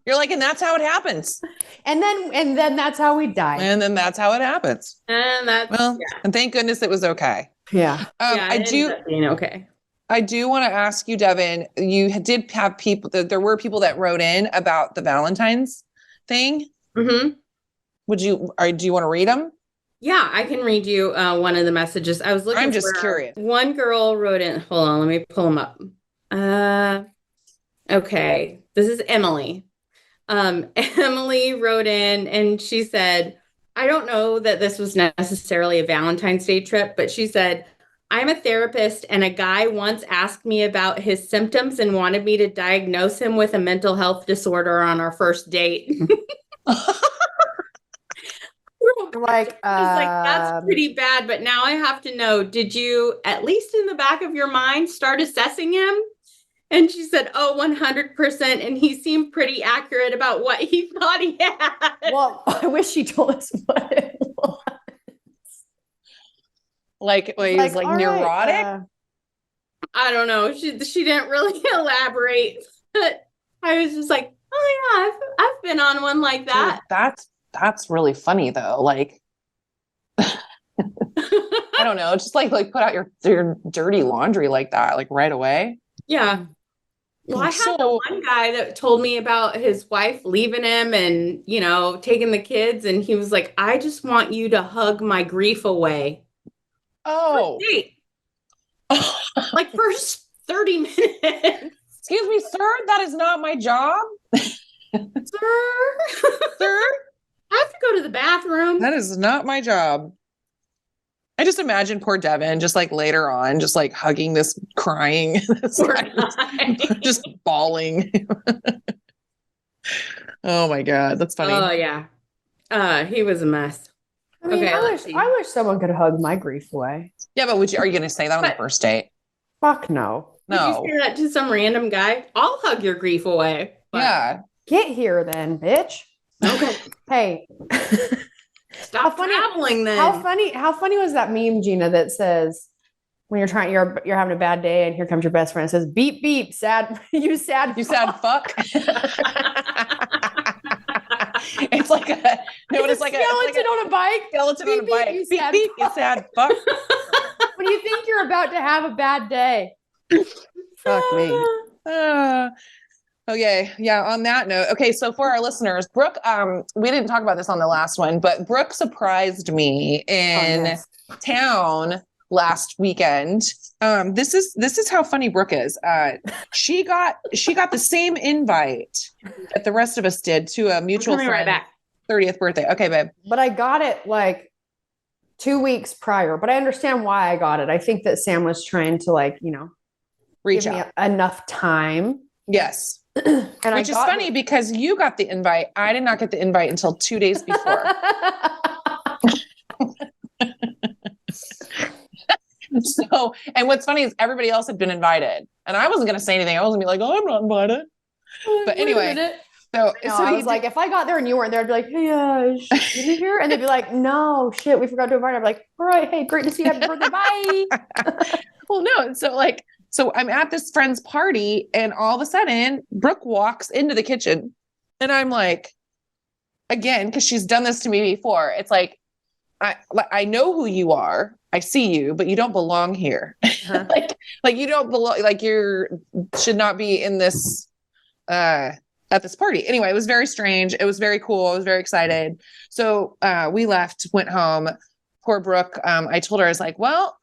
You're like, and that's how it happens. And then that's how we die. And then that's how it happens. And and thank goodness it was okay. Yeah. I do. Being okay. I do want to ask you, Devin. You did have people. There were people that wrote in about the Valentines thing. Mm-hmm. Do you want to read them? Yeah, I can read you one of the messages. I was looking. I'm just curious. One girl wrote in. Hold on, let me pull them up. Okay, this is Emily. Emily wrote in and she said, I don't know that this was necessarily a Valentine's Day trip, but she said, I'm a therapist and a guy once asked me about his symptoms and wanted me to diagnose him with a mental health disorder on our first date. Like, that's pretty bad, but now I have to know, did you, at least in the back of your mind, start assessing him? And she said, 100%. And he seemed pretty accurate about what he thought he had. Well, I wish she told us what it was. Like, he was like neurotic? Right, I don't know. She didn't really elaborate. But I was just like, oh yeah, I've been on one like that. Dude, that's really funny though. Like, I don't know. Just like put out your dirty laundry like that, like right away. Yeah. Well, I had one guy that told me about his wife leaving him and, taking the kids. And he was like, I just want you to hug my grief away. Oh. Like first 30 minutes. Excuse me, sir, that is not my job. Sir? I have to go to the bathroom. That is not my job. I just imagine poor Devin just like later on, just like hugging this crying, just bawling. Oh my God. That's funny. Oh yeah. He was a mess. I mean, okay, I wish someone could hug my grief away. Yeah, but are you going to say that on the first date? Fuck no. No. Would you say that to some random guy? I'll hug your grief away. But... Yeah. Get here then, bitch. Okay. Hey. Stop traveling then. How funny was that meme, Jeanna, that says when you're having a bad day and here comes your best friend, it says beep beep, sad you sad fuck. It's like it's like skeleton on a bike. Skeleton on a bike. Beep beep, you sad fuck. When you think you're about to have a bad day. Fuck me. Okay. Yeah. On that note. Okay. So for our listeners, Brooke, we didn't talk about this on the last one, but Brooke surprised me in town last weekend. This is how funny Brooke is. She got the same invite that the rest of us did to a mutual friend 30th birthday. Okay, babe. But I got it like 2 weeks prior, but I understand why I got it. I think that Sam was trying to reach give out. Me enough time. Yes. Which is funny because you got the invite. I did not get the invite until 2 days before. So, and what's funny is everybody else had been invited and I wasn't going to say anything. I wasn't gonna be like, oh, I'm not invited. But anyway, so I was like, if I got there and you weren't there, I'd be like, hey, is you here? And they'd be like, no, shit, we forgot to invite. I'd be like, all right, hey, great to see you. Happy birthday. Bye. Well, no. So I'm at this friend's party and all of a sudden Brooke walks into the kitchen and I'm like, again, because she's done this to me before. It's like, I know who you are. I see you, but you don't belong here. Uh-huh. like you don't belong, like should not be in this, at this party. Anyway, it was very strange. It was very cool. I was very excited. So, we left, went home. Poor Brooke. I told her, I was like, well,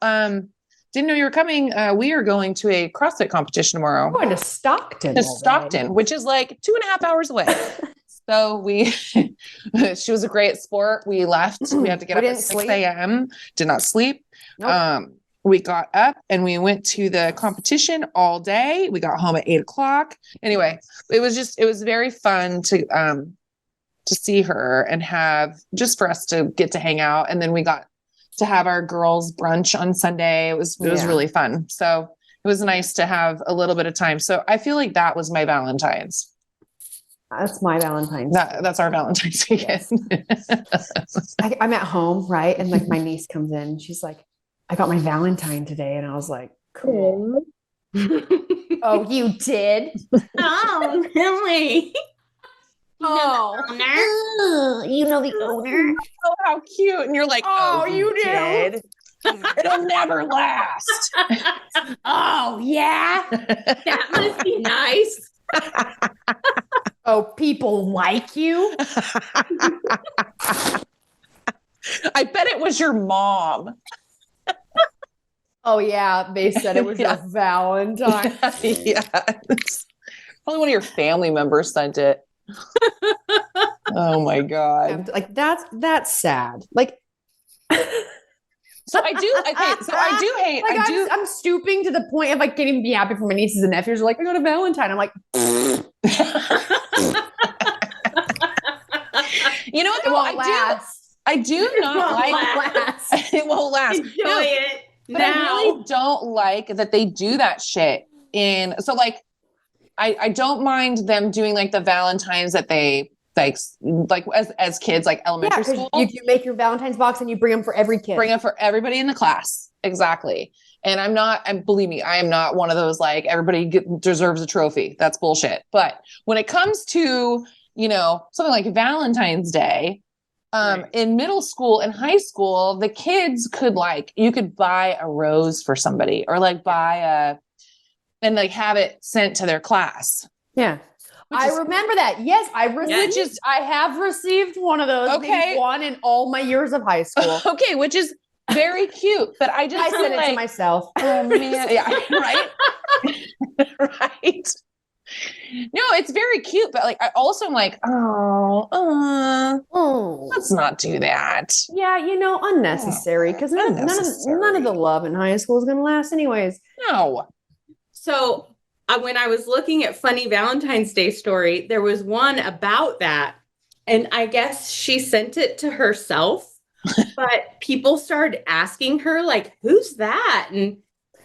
didn't know you were coming. We are going to a CrossFit competition tomorrow. We're going to Stockton. Which is like 2.5 hours away. So she was a great sport. We left. We had to get up at 6 a.m. Did not sleep. Nope. We got up and we went to the competition all day. We got home at 8 o'clock. Anyway, it was very fun to see her and for us to get to hang out. And then we got to have our girls brunch on Sunday. It was really fun. So it was nice to have a little bit of time. So I feel like that was my Valentine's. That's my Valentine's. That's our Valentine's weekend. Yes. I'm at home, right? And like my niece comes in. She's like, I got my Valentine today. And I was like, cool. Oh, you did? Oh, really? You know the owner? Oh, how cute. And you're like, oh you did? It'll never last. Oh, yeah. That must be nice. Oh, people like you? I bet it was your mom. Oh, yeah. They said it was your Valentine. Yeah. Probably one of your family members sent it. Oh my God. Like that's sad. Like so I do hate like I'm stooping to the point of I can't even be happy for my nieces and nephews. Are like, I go to Valentine. I'm like, you know what? I do not like it won't last. Enjoy it. But I really don't like that they do that shit so like I don't mind them doing like the Valentines that they like as kids, like elementary school. You make your Valentine's box and you bring them for every kid. Bring them for everybody in the class. Exactly. And believe me, I am not one of those like everybody deserves a trophy. That's bullshit. But when it comes to, something like Valentine's Day, in middle school and high school, the kids you could buy a rose for somebody or like and like have it sent to their class. Yeah. I remember that. Yes, I have received one of those. Okay. Maybe one in all my years of high school. Okay, which is very cute. But I sent it to myself. Oh man. Yeah, right. Right. No, it's very cute, but like I also am like, let's not do that. Yeah, unnecessary because none of the love in high school is going to last anyways. No. So when I was looking at funny Valentine's Day story, there was one about that, and I guess she sent it to herself, but people started asking her like, "Who's that?" And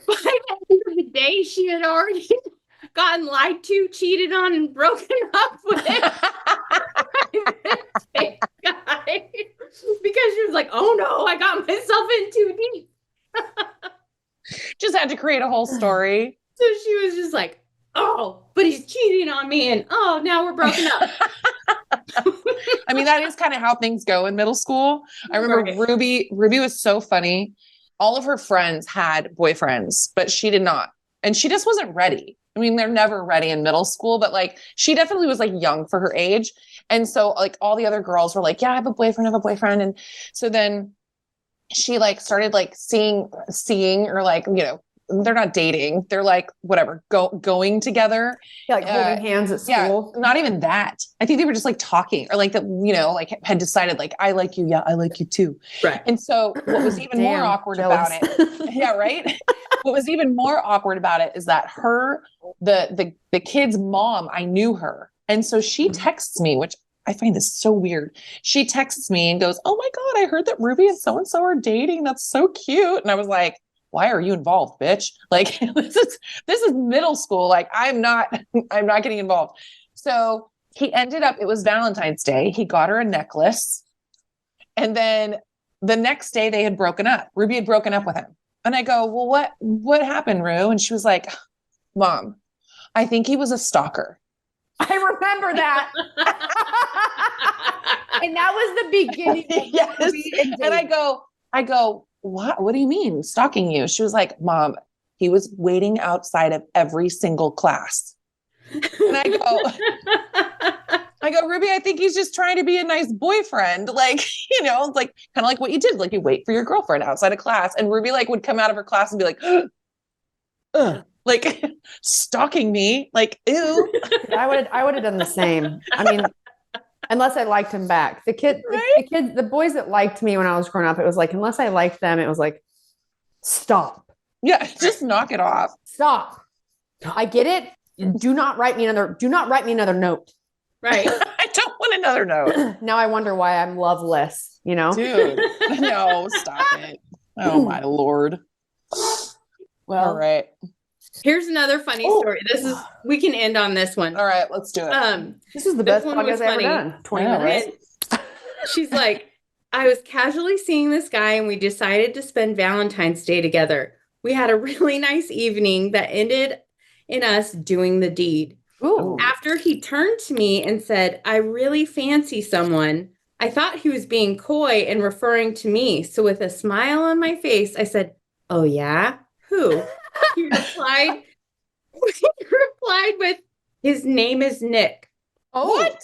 by the end of the day, she had already gotten lied to, cheated on, and broken up with this guy because she was like, "Oh no, I got myself in too deep." Just had to create a whole story. So she was just like, "Oh, but he's cheating on me, and oh, now we're broken up." I mean, that is kind of how things go in middle school. I remember Ruby was so funny. All of her friends had boyfriends, but she did not. And she just wasn't ready. I mean, they're never ready in middle school, but like she definitely was like young for her age. And so like all the other girls were like, yeah, I have a boyfriend. And so then she like started like seeing or like, they're not dating. They're like, whatever, going together. Yeah, like holding hands at school. Yeah, not even that. I think they were just like talking or like like had decided like, I like you. Yeah, I like you too. Right. And so what was even more awkward about it. Yeah, right. What was even more awkward about it is that the kid's mom, I knew her. And so she texts me, which I find this so weird. She texts me and goes, "Oh my God, I heard that Ruby and so-and-so are dating. That's so cute." And I was like, why are you involved, bitch? Like this is middle school. Like I'm not getting involved. So it was Valentine's Day. He got her a necklace. And then the next day they had broken up. Ruby had broken up with him. And I go, well, what happened, Rue? And she was like, Mom, I think he was a stalker. I remember that. And that was the beginning. Yes. And I go, what do you mean stalking you? She was like, Mom, he was waiting outside of every single class. And I go, Ruby, I think he's just trying to be a nice boyfriend. Like, like kind of like what you did. Like you wait for your girlfriend outside of class. And Ruby like would come out of her class and be like, like stalking me. Like, ew. I would have done the same. I mean, unless I liked him back. The boys that liked me when I was growing up, it was like, unless I liked them, it was like, stop. Yeah, just knock it off. Stop. I get it. Do not write me another note. Right. I don't want another note. Now I wonder why I'm loveless, Dude, no, stop it. Oh my Lord. Well, all right. Here's another funny story. We can end on this one. All right, let's do it. This is the best podcast I've ever done. 20 minutes. Right? She's like, I was casually seeing this guy and we decided to spend Valentine's Day together. We had a really nice evening that ended in us doing the deed. Ooh. After he turned to me and said, I really fancy someone, I thought he was being coy and referring to me. So with a smile on my face, I said, oh yeah? Who? He replied with, his name is Nick. Oh. What?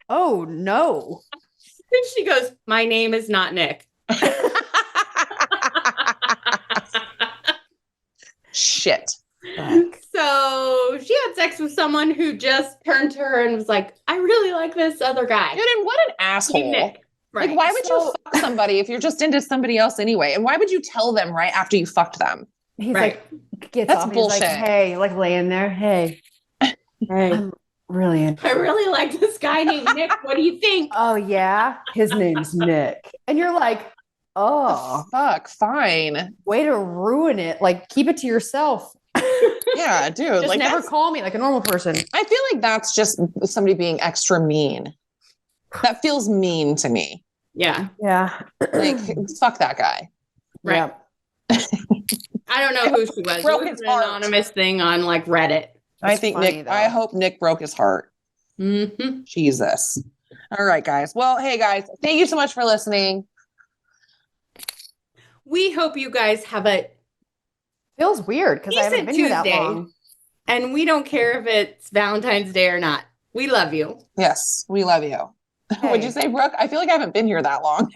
Oh no. And she goes, my name is not Nick. Shit. So she had sex with someone who just turned to her and was like, I really like this other guy. Dude, and what an asshole. Nick. Right. Like, why would you fuck somebody if you're just into somebody else anyway? And why would you tell them right after you fucked them? He's like, gets That's off. bullshit. He's like, hey, like laying there. Hey, I'm really into I really like this guy named Nick. What do you think? Oh yeah, his name's Nick, and you're like, oh fuck, fine. Way to ruin it. Like, keep it to yourself. Yeah, dude. Just like, never call me like a normal person. I feel like that's just somebody being extra mean. That feels mean to me. Yeah. Yeah. Like, fuck that guy. Right. Yeah. I don't know who she was. Broke it was his an heart. anonymous thing on like Reddit. I think funny, Nick, though. I hope Nick broke his heart. Mm-hmm. Jesus. All right, guys. Well, hey, guys, thank you so much for listening. We hope you guys have a feels weird because I haven't been here that long. And we don't care if it's Valentine's Day or not. We love you. Yes, we love you. Hey. Would you say, Brooke? I feel like I haven't been here that long.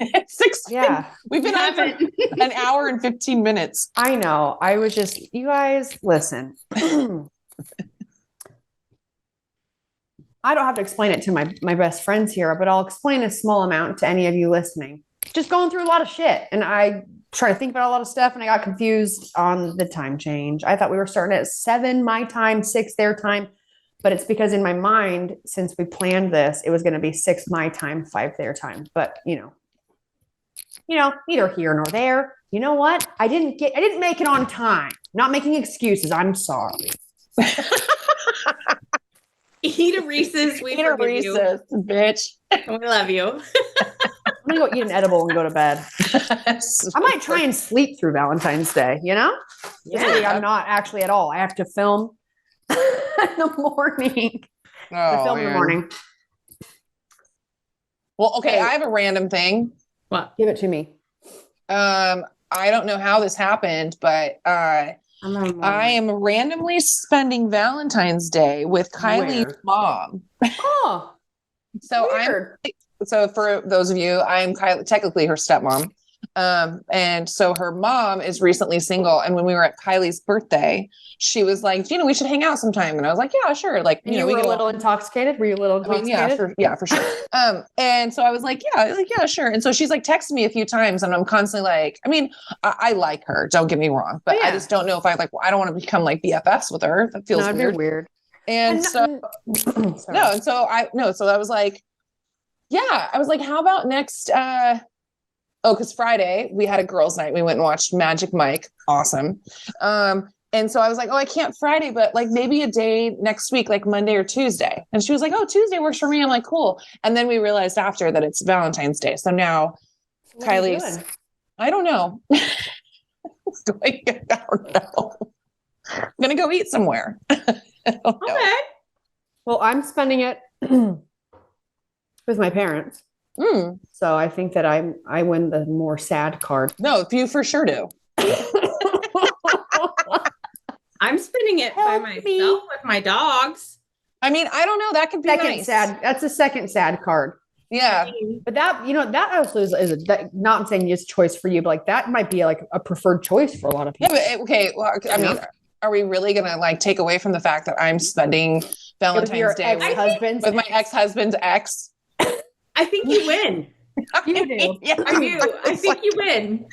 Yeah. We've been on for an hour and 15 minutes. I know. I was just, you guys, listen. I don't have to explain it to my best friends here, but I'll explain a small amount to any of you listening. Just going through a lot of shit. And I try to think about a lot of stuff and I got confused on the time change. I thought we were starting at 7 my time, 6 their time. But it's because in my mind, since we planned this, it was going to be 6 my time, 5 their time. But you know, neither here nor there. You know what? I didn't make it on time. Not making excuses. I'm sorry. Eat a Reese's. We Eat a Reese's, bitch. We love you. I'm going to go eat an edible and go to bed. I might try and sleep through Valentine's Day, you know? Yeah. I'm not actually at all. I have to film in the morning. Oh, in the morning. Well, okay, I have a random thing. What? Give it to me. I don't know how this happened, but I am randomly spending Valentine's Day with Kylie's mom. Oh, so weird. So for those of you, I'm technically her stepmom. And so her mom is recently single. And when we were at Kylie's birthday, she was like, Jeanna, we should hang out sometime. And I was like, yeah, sure. Like, you were a little intoxicated. Were you a little intoxicated? Yeah, for sure. And so I was like, yeah, sure. And so she's like texting me a few times and I'm constantly like, I mean, I like her, don't get me wrong, but I just don't know if I don't want to become like BFFs with her. That feels weird. And so, so I was like, yeah, I was like, how about next, because Friday we had a girls' night. We went and watched Magic Mike. Awesome. And so I was like, I can't Friday, but like maybe a day next week, like Monday or Tuesday. And she was like, Tuesday works for me. I'm like, cool. And then we realized after that it's Valentine's Day. So now Kylie's, I don't know. I don't know. I'm going to go eat somewhere. Okay. Well, I'm spending it with my parents. So I think that I win the more sad card. No, you for sure do. I'm spending it by myself with my dogs. I mean, I don't know. That could be nice. Sad. That's a second sad card. Yeah. But that, that also is not saying it's a choice for you, but like that might be like a preferred choice for a lot of people. Yeah, but okay. Well, I mean, are we really going to like take away from the fact that I'm spending Valentine's Day with my ex-husband's ex? I think you win. You do. Yeah, I do. I think you win.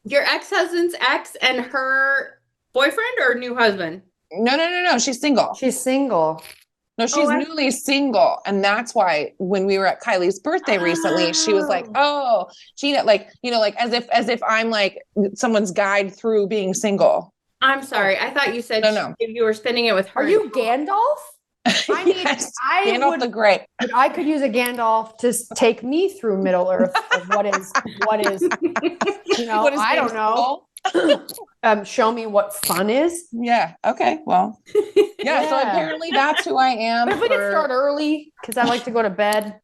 Your ex-husband's ex and her boyfriend or new husband? No. She's single. She's single. No, she's newly single. And that's why when we were at Kylie's birthday recently, she was like, Jeanna, like, like as if I'm like someone's guide through being single. I'm sorry. I thought you said No. you were spending it with her. Are you Gandalf? I mean, Yes, I Gandalf would, the Grey. I could use a Gandalf to take me through Middle Earth of what is, you know, What is I don't know. Show me what fun is. Yeah. Okay. Well, yeah. So apparently that's who I am. But if we could start early, because I like to go to bed.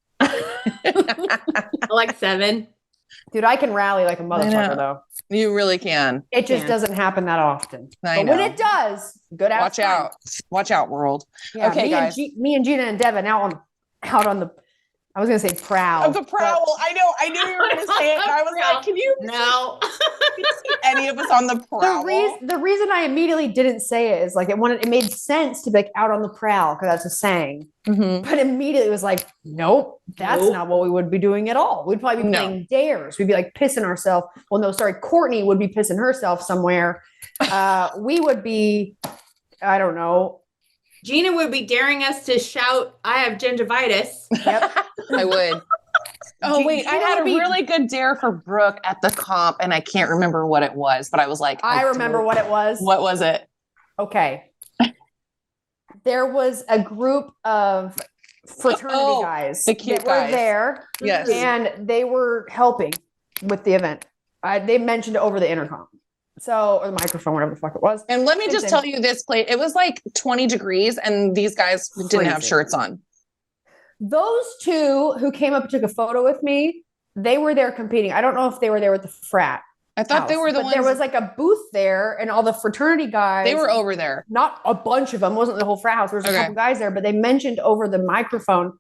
Like 7. Dude, I can rally like a motherfucker, though. You really can. It just doesn't happen that often. I but know. when it does, good out. Watch out. Watch out, world. Yeah, okay, guys. Me and Jeanna and Devin out on the, I was going to say prowl. The prowl. I know. I knew you were going to say it. And I was like, can you see any of us on the prowl? The reason I immediately didn't say it is like it made sense to be like out on the prowl because that's a saying. Mm-hmm. But immediately it was like, nope, that's not what we would be doing at all. We'd probably be playing dares. We'd be like pissing ourselves. Well, no, sorry. Courtney would be pissing herself somewhere. We would be, I don't know. Jeanna would be daring us to shout, I have gingivitis. Yep. I would. Oh, wait. I had a really good dare for Brooke at the comp, and I can't remember what it was, but I was like, I remember what it was. What was it? Okay. There was a group of fraternity guys the cute that guys were there. Yes. And they were helping with the event. They mentioned it over the intercom. So, or the microphone, whatever the fuck it was. And let me just tell you this place, it was like 20 degrees and these guys didn't have shirts on. Those two who came up and took a photo with me, they were there competing. I don't know if they were there with the frat. I thought they were the ones. There was like a booth there and all the fraternity guys. They were over there. Not a bunch of them. It wasn't the whole frat house. There was a couple guys there, but they mentioned over the microphone,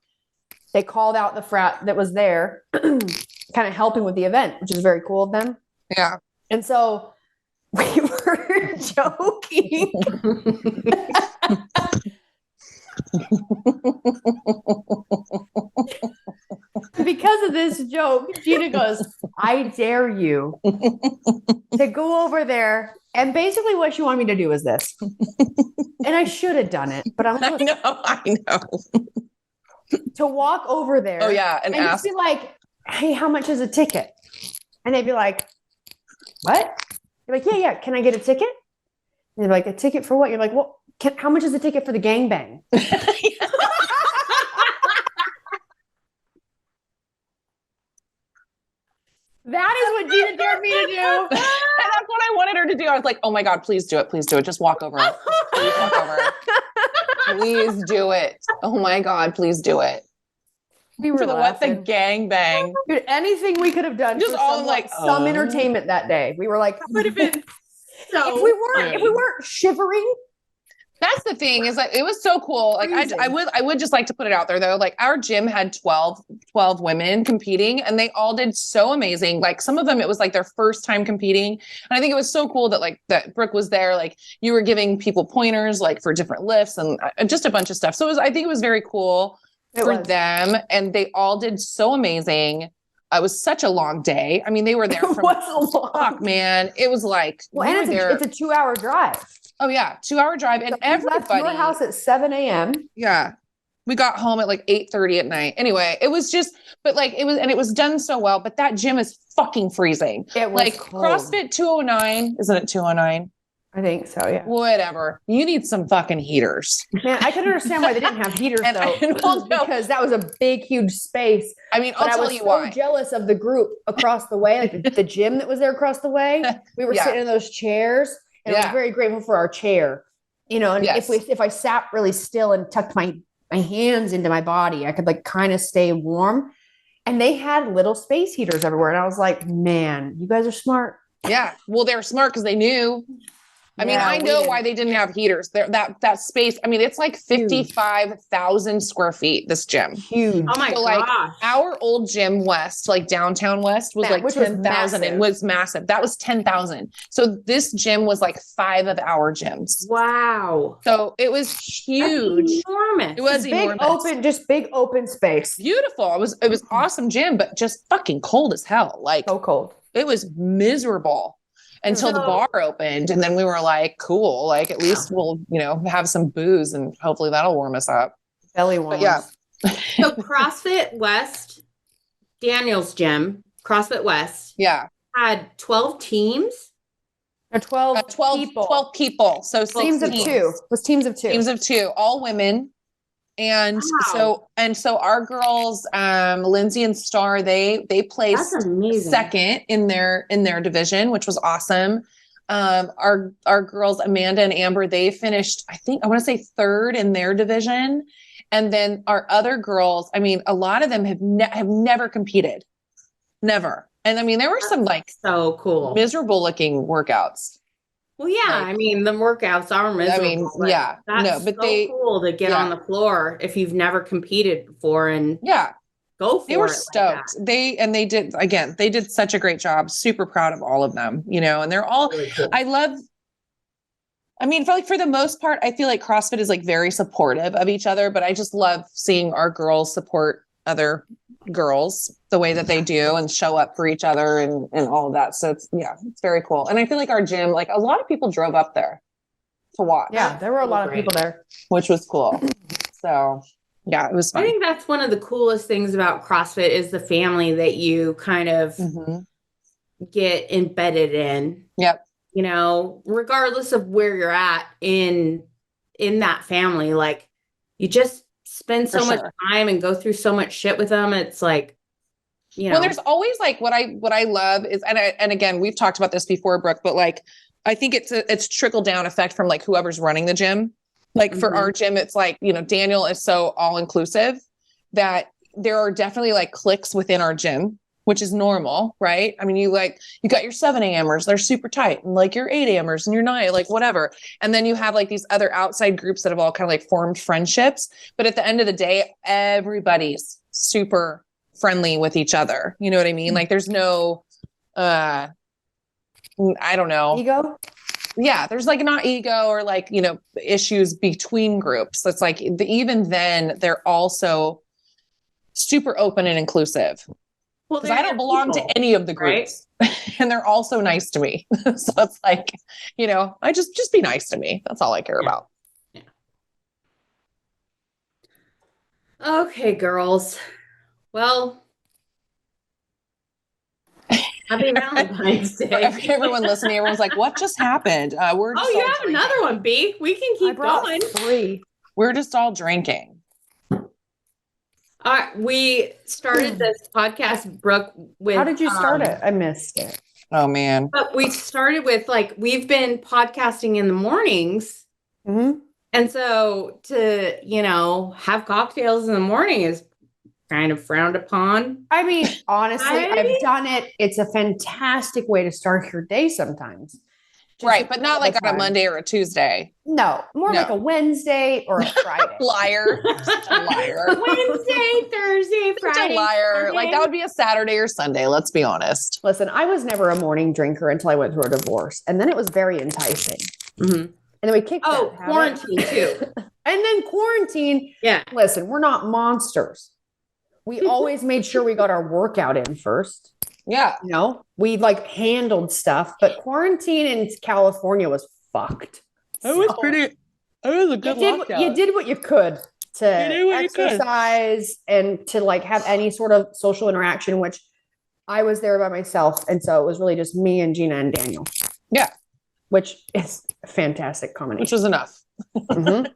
they called out the frat that was there, kind of helping with the event, which is very cool of them. Yeah. And so we were joking. Because of this joke, Jeanna goes, I dare you to go over there. And basically what she wanted me to do is this. And I should have done it, but I know. To walk over there. Oh, yeah. And ask. Just be like, hey, how much is a ticket? And they'd be like, what? You're like, yeah. Can I get a ticket? And they're like, a ticket for what? You're like, well, how much is the ticket for the gangbang? That is what Jeanna dared me to do. And that's what I wanted her to do. I was like, oh my God, please do it. Please do it. Just walk over it. Please walk over it. Please do it. Oh my God, please do it. We were for the gangbang. Dude, anything we could have done. Just all like some entertainment that day. We were like, would have been so if we weren't shivering. That's the thing is like, it was so cool. Like I would just like to put it out there though. Like our gym had 12 women competing and they all did so amazing. Like some of them, it was like their first time competing. And I think it was so cool that Brooke was there. Like you were giving people pointers, like for different lifts and just a bunch of stuff. So I think it was very cool for them. And they all did so amazing. It was such a long day. I mean, they were there from man. It was like, and it's a 2-hour drive. Oh yeah, 2-hour drive, and everybody left your house at 7 a.m. Yeah, we got home at like 8:30 at night. Anyway, it was just, but like it was done so well. But that gym is fucking freezing. It was like cold. CrossFit 209, isn't it 209? I think so. Yeah. Whatever. You need some fucking heaters. Man, I can understand why they didn't have heaters though, because that was a big, huge space. I mean, I'll tell you why. I was so jealous of the group across the way, like the gym that was there across the way. We were sitting in those chairs. And I was very grateful for our chair, you know, and if I sat really still and tucked my hands into my body, I could like kind of stay warm. And they had little space heaters everywhere. And I was like, man, you guys are smart. Yeah. Well, they're smart because they knew. I mean, I know why they didn't have heaters. That space. I mean, it's like 55,000 square feet, this gym. Huge. Oh my God. Like our old gym West, like downtown West was like 10,000 and was massive. That was 10,000. So this gym was like 5 of our gyms. Wow. So it was huge. That's enormous. It was enormous. Big open space. Beautiful. It was awesome gym, but just fucking cold as hell. Like so cold. It was miserable. Until the bar opened. And then we were like, cool, like at least we'll, have some booze and hopefully that'll warm us up. Belly warm. Yeah. So CrossFit West, Daniel's gym, CrossFit West. Yeah. Had 12 teams. 12 people. 12 people. So teams of two. It was teams of two. Teams of two, all women. And so our girls, Lindsay and Star, they placed second in their division, which was awesome. Our girls, Amanda and Amber, they finished, I think, I want to say third in their division. And then our other girls, I mean, a lot of them have never competed. Never. And I mean, there were some like so cool, miserable looking workouts. Well, yeah, like, I mean, the workouts are miserable. I mean, yeah, that's so cool to get on the floor if you've never competed before and go for it. They were stoked. Like they did such a great job. Super proud of all of them, you know, and they're all, really cool. I mean, for the most part, I feel like CrossFit is like very supportive of each other, but I just love seeing our girls support other girls the way that they do and show up for each other and all of that. So it's very cool. And I feel like our gym, like a lot of people drove up there to watch. Yeah, there were a lot of people there, which was cool. So yeah, it was fun. I think that's one of the coolest things about CrossFit is the family that you kind of get embedded in. Yep. You know, regardless of where you're at in that family, like you just spend so much time and go through so much shit with them. It's like, you know, well, there's always like what I love is, and again, we've talked about this before, Brooke, but like, I think it's trickle down effect from like whoever's running the gym. Like for our gym, it's like, you know, Daniel is so all inclusive that there are definitely like cliques within our gym, which is normal, right? I mean, you got your 7 a.m.ers, they're super tight, and like your 8 a.m.ers and your 9, like whatever. And then you have like these other outside groups that have all kind of like formed friendships. But at the end of the day, everybody's super friendly with each other. You know what I mean? Like there's no, I don't know. Ego? Yeah, there's like not ego or like, you know, issues between groups. It's like even then they're also super open and inclusive. Well, because I don't belong to any of the groups, right? And they're all so nice to me. So it's like, you know, I just be nice to me. That's all I care about. Yeah. Okay, girls. Well, happy Valentine's Day. Everyone listening, everyone's like, what just happened? You have another one, B. We can keep going. 3. We're just all drinking. We started this podcast, Brooke, with... How did you start it? I missed it. Oh, man. But we started with, like, we've been podcasting in the mornings. Mm-hmm. And so to, you know, have cocktails in the morning is kind of frowned upon. I mean, honestly, I've done it. It's a fantastic way to start your day sometimes. Right, but not like on a Monday or a Tuesday. No, more like a Wednesday or a Friday. Liar. Liar. Wednesday, Thursday, Friday. Liar. Sunday. Like that would be a Saturday or Sunday, let's be honest. Listen, I was never a morning drinker until I went through a divorce. And then it was very enticing. Mm-hmm. And then we kicked quarantine too. And then quarantine. Yeah. Listen, we're not monsters. We always made sure we got our workout in first. Yeah. You know, we like handled stuff, but quarantine in California was fucked. It was a good lockdown. You did what you could to exercise and to like have any sort of social interaction, which I was there by myself. And so it was really just me and Jeanna and Daniel. Yeah. Which is a fantastic combination. Which was enough. Mm-hmm.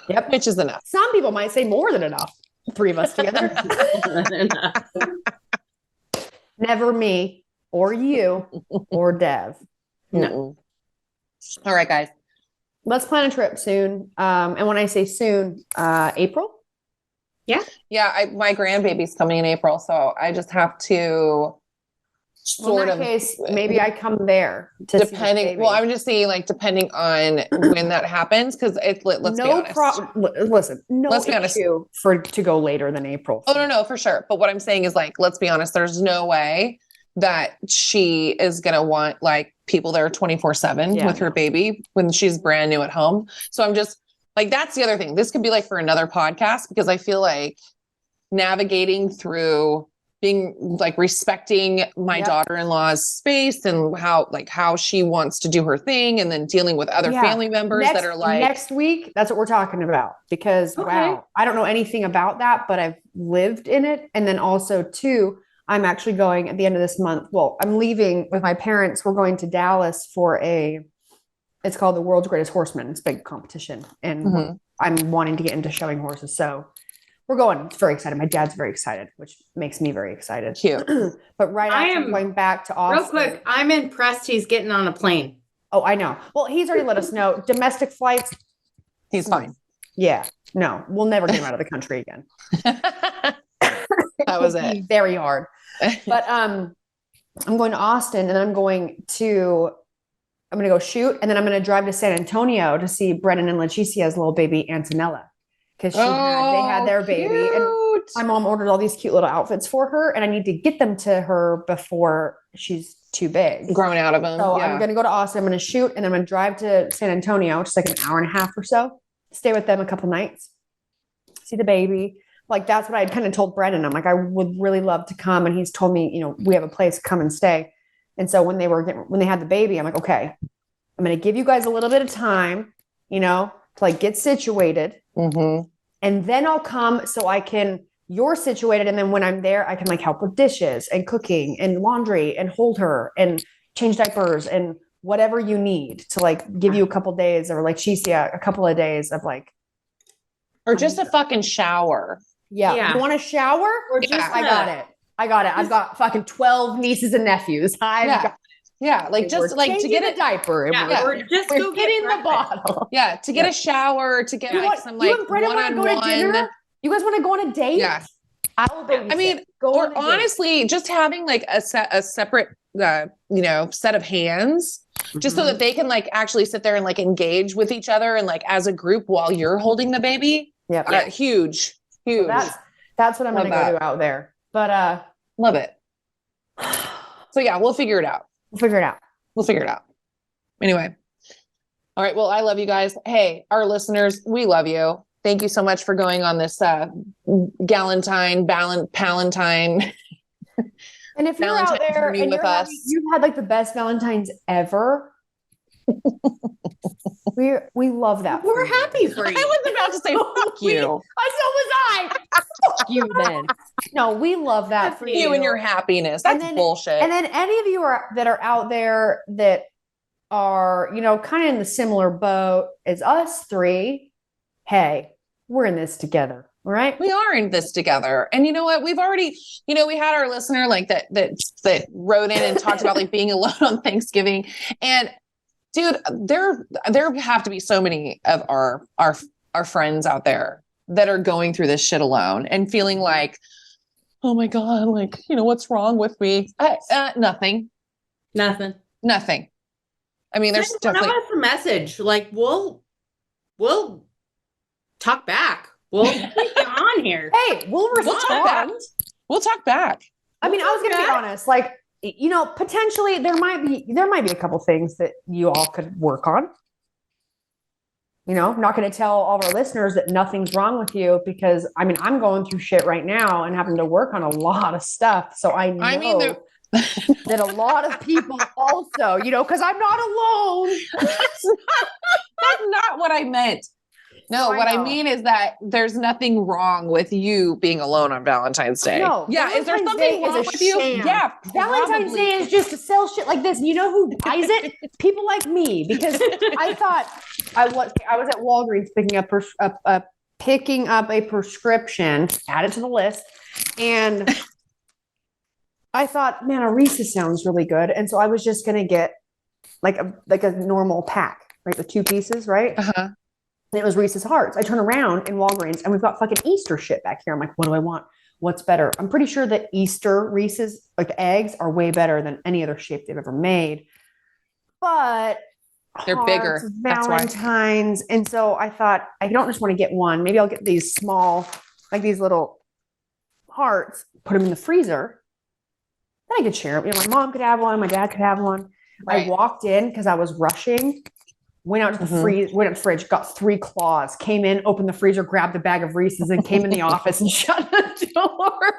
Yep. Which is enough. Some people might say more than enough. 3 of us together. Never me or you or Dev. No. All right, guys. Let's plan a trip soon. And when I say soon, April? Yeah. Yeah. My grandbaby's coming in April. So I just have to in that case, maybe I come there to depending. See the well, I'm just saying like, depending on when that happens. Cause let's be honest. Listen, let's be honest to go later than April. Oh, no, for sure. But what I'm saying is like, let's be honest. There's no way that she is going to want like people there 24/7 with her baby when she's brand new at home. So I'm just like, that's the other thing. This could be like for another podcast, because I feel like navigating through being like respecting my daughter-in-law's space and how she wants to do her thing, and then dealing with other family members that are like next week. That's what we're talking about, because wow, I don't know anything about that, but I've lived in it. And then also too, I'm actually going at the end of this month. Well, I'm leaving with my parents. We're going to Dallas for it's called the World's Greatest Horseman. It's a big competition. And I'm wanting to get into showing horses. So we're going. It's very excited. My dad's very excited, which makes me very excited. Cute. But right after I'm going back to Austin. Real quick, I'm impressed he's getting on a plane. Oh, I know. Well, he's already let us know. Domestic flights. He's fine. Yeah. No, we'll never get him out of the country again. That was it. Very hard. But I'm going to Austin, and then I'm going to go shoot, and then I'm going to drive to San Antonio to see Brennan and Leticia's little baby Antonella, because they had their baby, and my mom ordered all these cute little outfits for her, and I need to get them to her before she's too big, grown out of them. So I'm going to go to Austin. I'm going to shoot, and then I'm going to drive to San Antonio, which is like an hour and a half or so. Stay with them a couple nights, see the baby. Like, that's what I kind of told Brennan. I'm like, I would really love to come. And he's told me, we have a place, come and stay. And so when they had the baby, I'm like, okay, I'm going to give you guys a little bit of time, to like get situated. And then I'll come so you're situated. And then when I'm there, I can like help with dishes and cooking and laundry and hold her and change diapers and whatever you need to like give you a couple days, or like a couple of days of like, or just a fucking shower. Yeah. You want a shower? Or just, I got it. I've got fucking 12 nieces and nephews. Like just like to get a diaper. Or just go get in the bottle. Yeah. To get a shower, to get some like one-on-one. You guys want to go on a date? Yeah. Honestly, just having like a separate, set of hands, just so that they can like actually sit there and like engage with each other and like as a group while you're holding the baby. Yeah. Huge. So that's what I'm going to go do out there. But love it. So yeah, we'll figure it out. We'll figure it out. Anyway. All right. Well, I love you guys. Hey, our listeners, we love you. Thank you so much for going on this Galentine, Palentine. And if you're out there and you've had like the best Valentines ever, we love that. We're happy for you. I was about to say fuck you. So was I. Fuck you then. No, we love that for you and your happiness. That's bullshit. And then any of you that are out there that are, kind of in the similar boat as us three, hey, we're in this together. All right. We are in this together. And you know what? We've already, we had our listener like that wrote in and talked about like being alone on Thanksgiving. And dude, there have to be so many of our friends out there that are going through this shit alone and feeling like, oh my God, like, what's wrong with me? Nothing. I mean, there's definitely a message. Like we'll talk back. We'll get on here. Hey, we'll respond. We'll talk back. I mean, I was going to be honest, like, potentially there might be a couple things that you all could work on. I'm not going to tell all of our listeners that nothing's wrong with you, because I'm going through shit right now and having to work on a lot of stuff. So I know that a lot of people also, because I'm not alone. That's not what I meant. No, what I mean is that there's nothing wrong with you being alone on Valentine's Day. No. Yeah. Is there something wrong with you? Yeah. Valentine's Day is just to sell shit like this. And you know who buys it? People like me. Because I thought I was at Walgreens picking up a prescription, add it to the list. And I thought, man, a Reese's sounds really good. And so I was just going to get like a normal pack, right? The 2 pieces, right? Uh-huh. And it was Reese's Hearts. I turn around in Walgreens and we've got fucking Easter shit back here. I'm like, what do I want? What's better? I'm pretty sure that Easter Reese's, like the eggs, are way better than any other shape they've ever made. But they're bigger. Valentines. And so I thought, I don't just want to get one. Maybe I'll get these small, like these little hearts, put them in the freezer. Then I could share them. My mom could have one. My dad could have one. Right. I walked in because I was rushing. Went out to the went up the fridge, got 3 claws, came in, opened the freezer, grabbed a bag of Reese's, and came in the office and shut the door.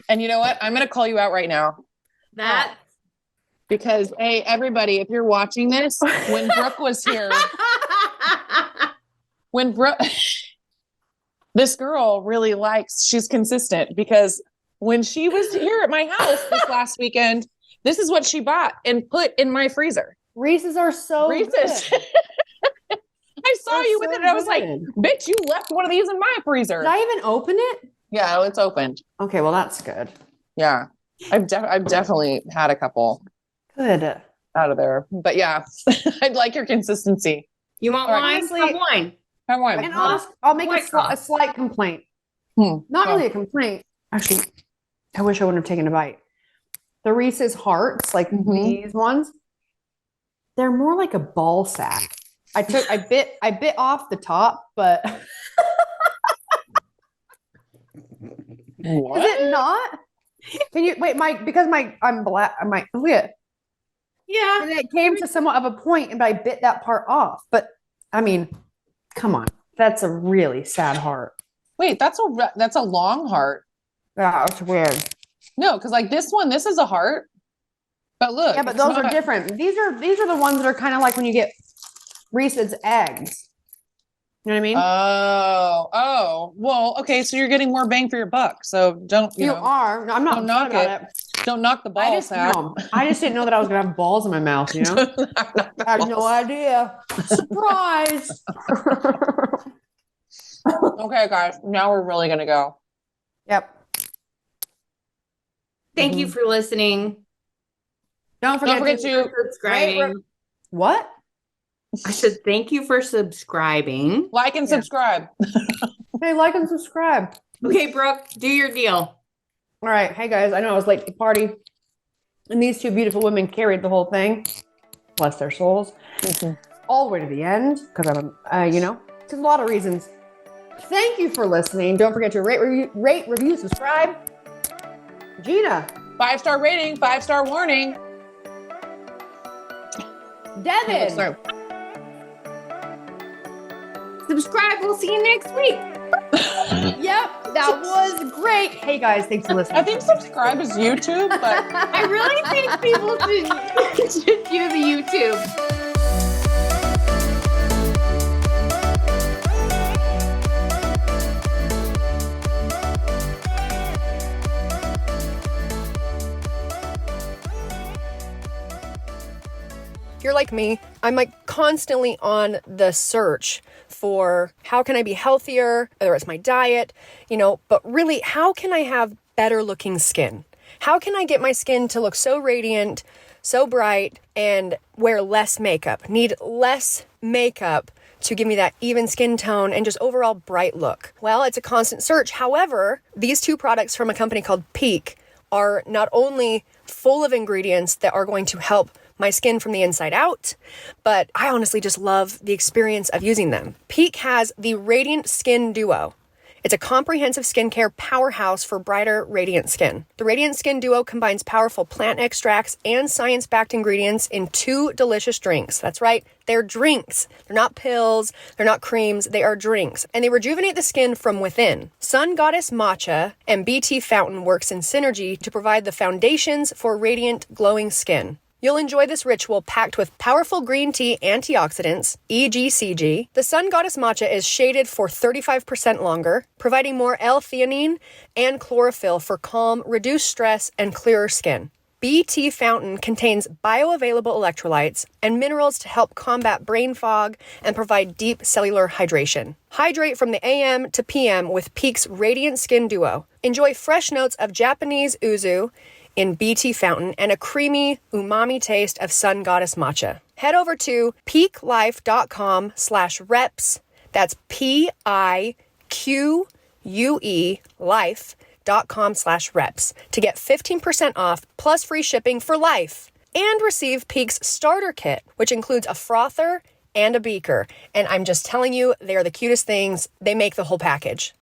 And you know what? I'm going to call you out right now. Because, hey, everybody, if you're watching this, when Brooke was here, this girl really she's consistent, because when she was here at my house this last weekend, this is what she bought and put in my freezer. Reese's are so Reese's. good. I saw They're you with so it and I was like, good. bitch, you left one of these in my freezer. Did I even open it? Yeah, it's opened. Okay, well, that's good. Yeah. I've definitely had a couple Good. out of there. But yeah, I'd like your consistency. You want wine? Honestly, Have wine. Have wine. And I'll make a slight complaint. Not really a complaint. Actually, I wish I wouldn't have taken a bite. The Reese's Hearts, like these ones, they're more like a ball sack. I bit off the top, but What? is it not? Can you wait, Mike? Because I'm black. Look at. Yeah. And it came to somewhat of a point, and I bit that part off. But I mean, come on, that's a really sad heart. Wait, that's a long heart. Yeah, it's weird. No, because like this is a heart. But look, Yeah, but those are different. These are the ones that are kind of like when you get Reese's eggs. You know what I mean? Oh, well, okay. So you're getting more bang for your buck. So don't you know, are. No, I'm not. Don't knock it. Don't knock the balls out. I just didn't know that I was gonna have balls in my mouth. You know, I had no idea. Surprise. Okay, guys. Now we're really gonna go. Yep. Thank you for listening. Don't forget to subscribing. What? I said thank you for subscribing. Like and subscribe. Hey, like and subscribe. Okay, Brooke, do your deal. All right. Hey, guys. I know I was late to the party, and these two beautiful women carried the whole thing. Bless their souls. All the way to the end, because I'm, there's a lot of reasons. Thank you for listening. Don't forget to rate, review, subscribe. Jeanna. 5-star rating, 5-star warning. Devin. Sorry. Subscribe. We'll see you next week. Yep, that was great. Hey guys, thanks for listening. I think subscribe is YouTube, but I really think people should do the YouTube. You're like me. I'm like constantly on the search for how can I be healthier, whether it's my diet, but really, how can I have better looking skin? How can I get my skin to look so radiant, so bright, and wear less makeup, need less makeup to give me that even skin tone and just overall bright look? Well, it's a constant search. However, these two products from a company called Peak are not only full of ingredients that are going to help my skin from the inside out, but I honestly just love the experience of using them. Peak has the Radiant Skin Duo. It's a comprehensive skincare powerhouse for brighter, radiant skin. The Radiant Skin Duo combines powerful plant extracts and science-backed ingredients in 2 delicious drinks. That's right, they're drinks. They're not pills, they're not creams, they are drinks. And they rejuvenate the skin from within. Sun Goddess Matcha and BT Fountain works in synergy to provide the foundations for radiant, glowing skin. You'll enjoy this ritual packed with powerful green tea antioxidants, EGCG. The Sun Goddess Matcha is shaded for 35% longer, providing more L-theanine and chlorophyll for calm, reduced stress, and clearer skin. BT Fountain contains bioavailable electrolytes and minerals to help combat brain fog and provide deep cellular hydration. Hydrate from the AM to PM with Peak's Radiant Skin Duo. Enjoy fresh notes of Japanese uzu in BT Fountain and a creamy umami taste of Sun Goddess Matcha. Head over to peaklife.com/reps. That's PIQUE life.com/reps to get 15% off plus free shipping for life. And receive Peak's starter kit, which includes a frother and a beaker. And I'm just telling you, they are the cutest things. They make the whole package.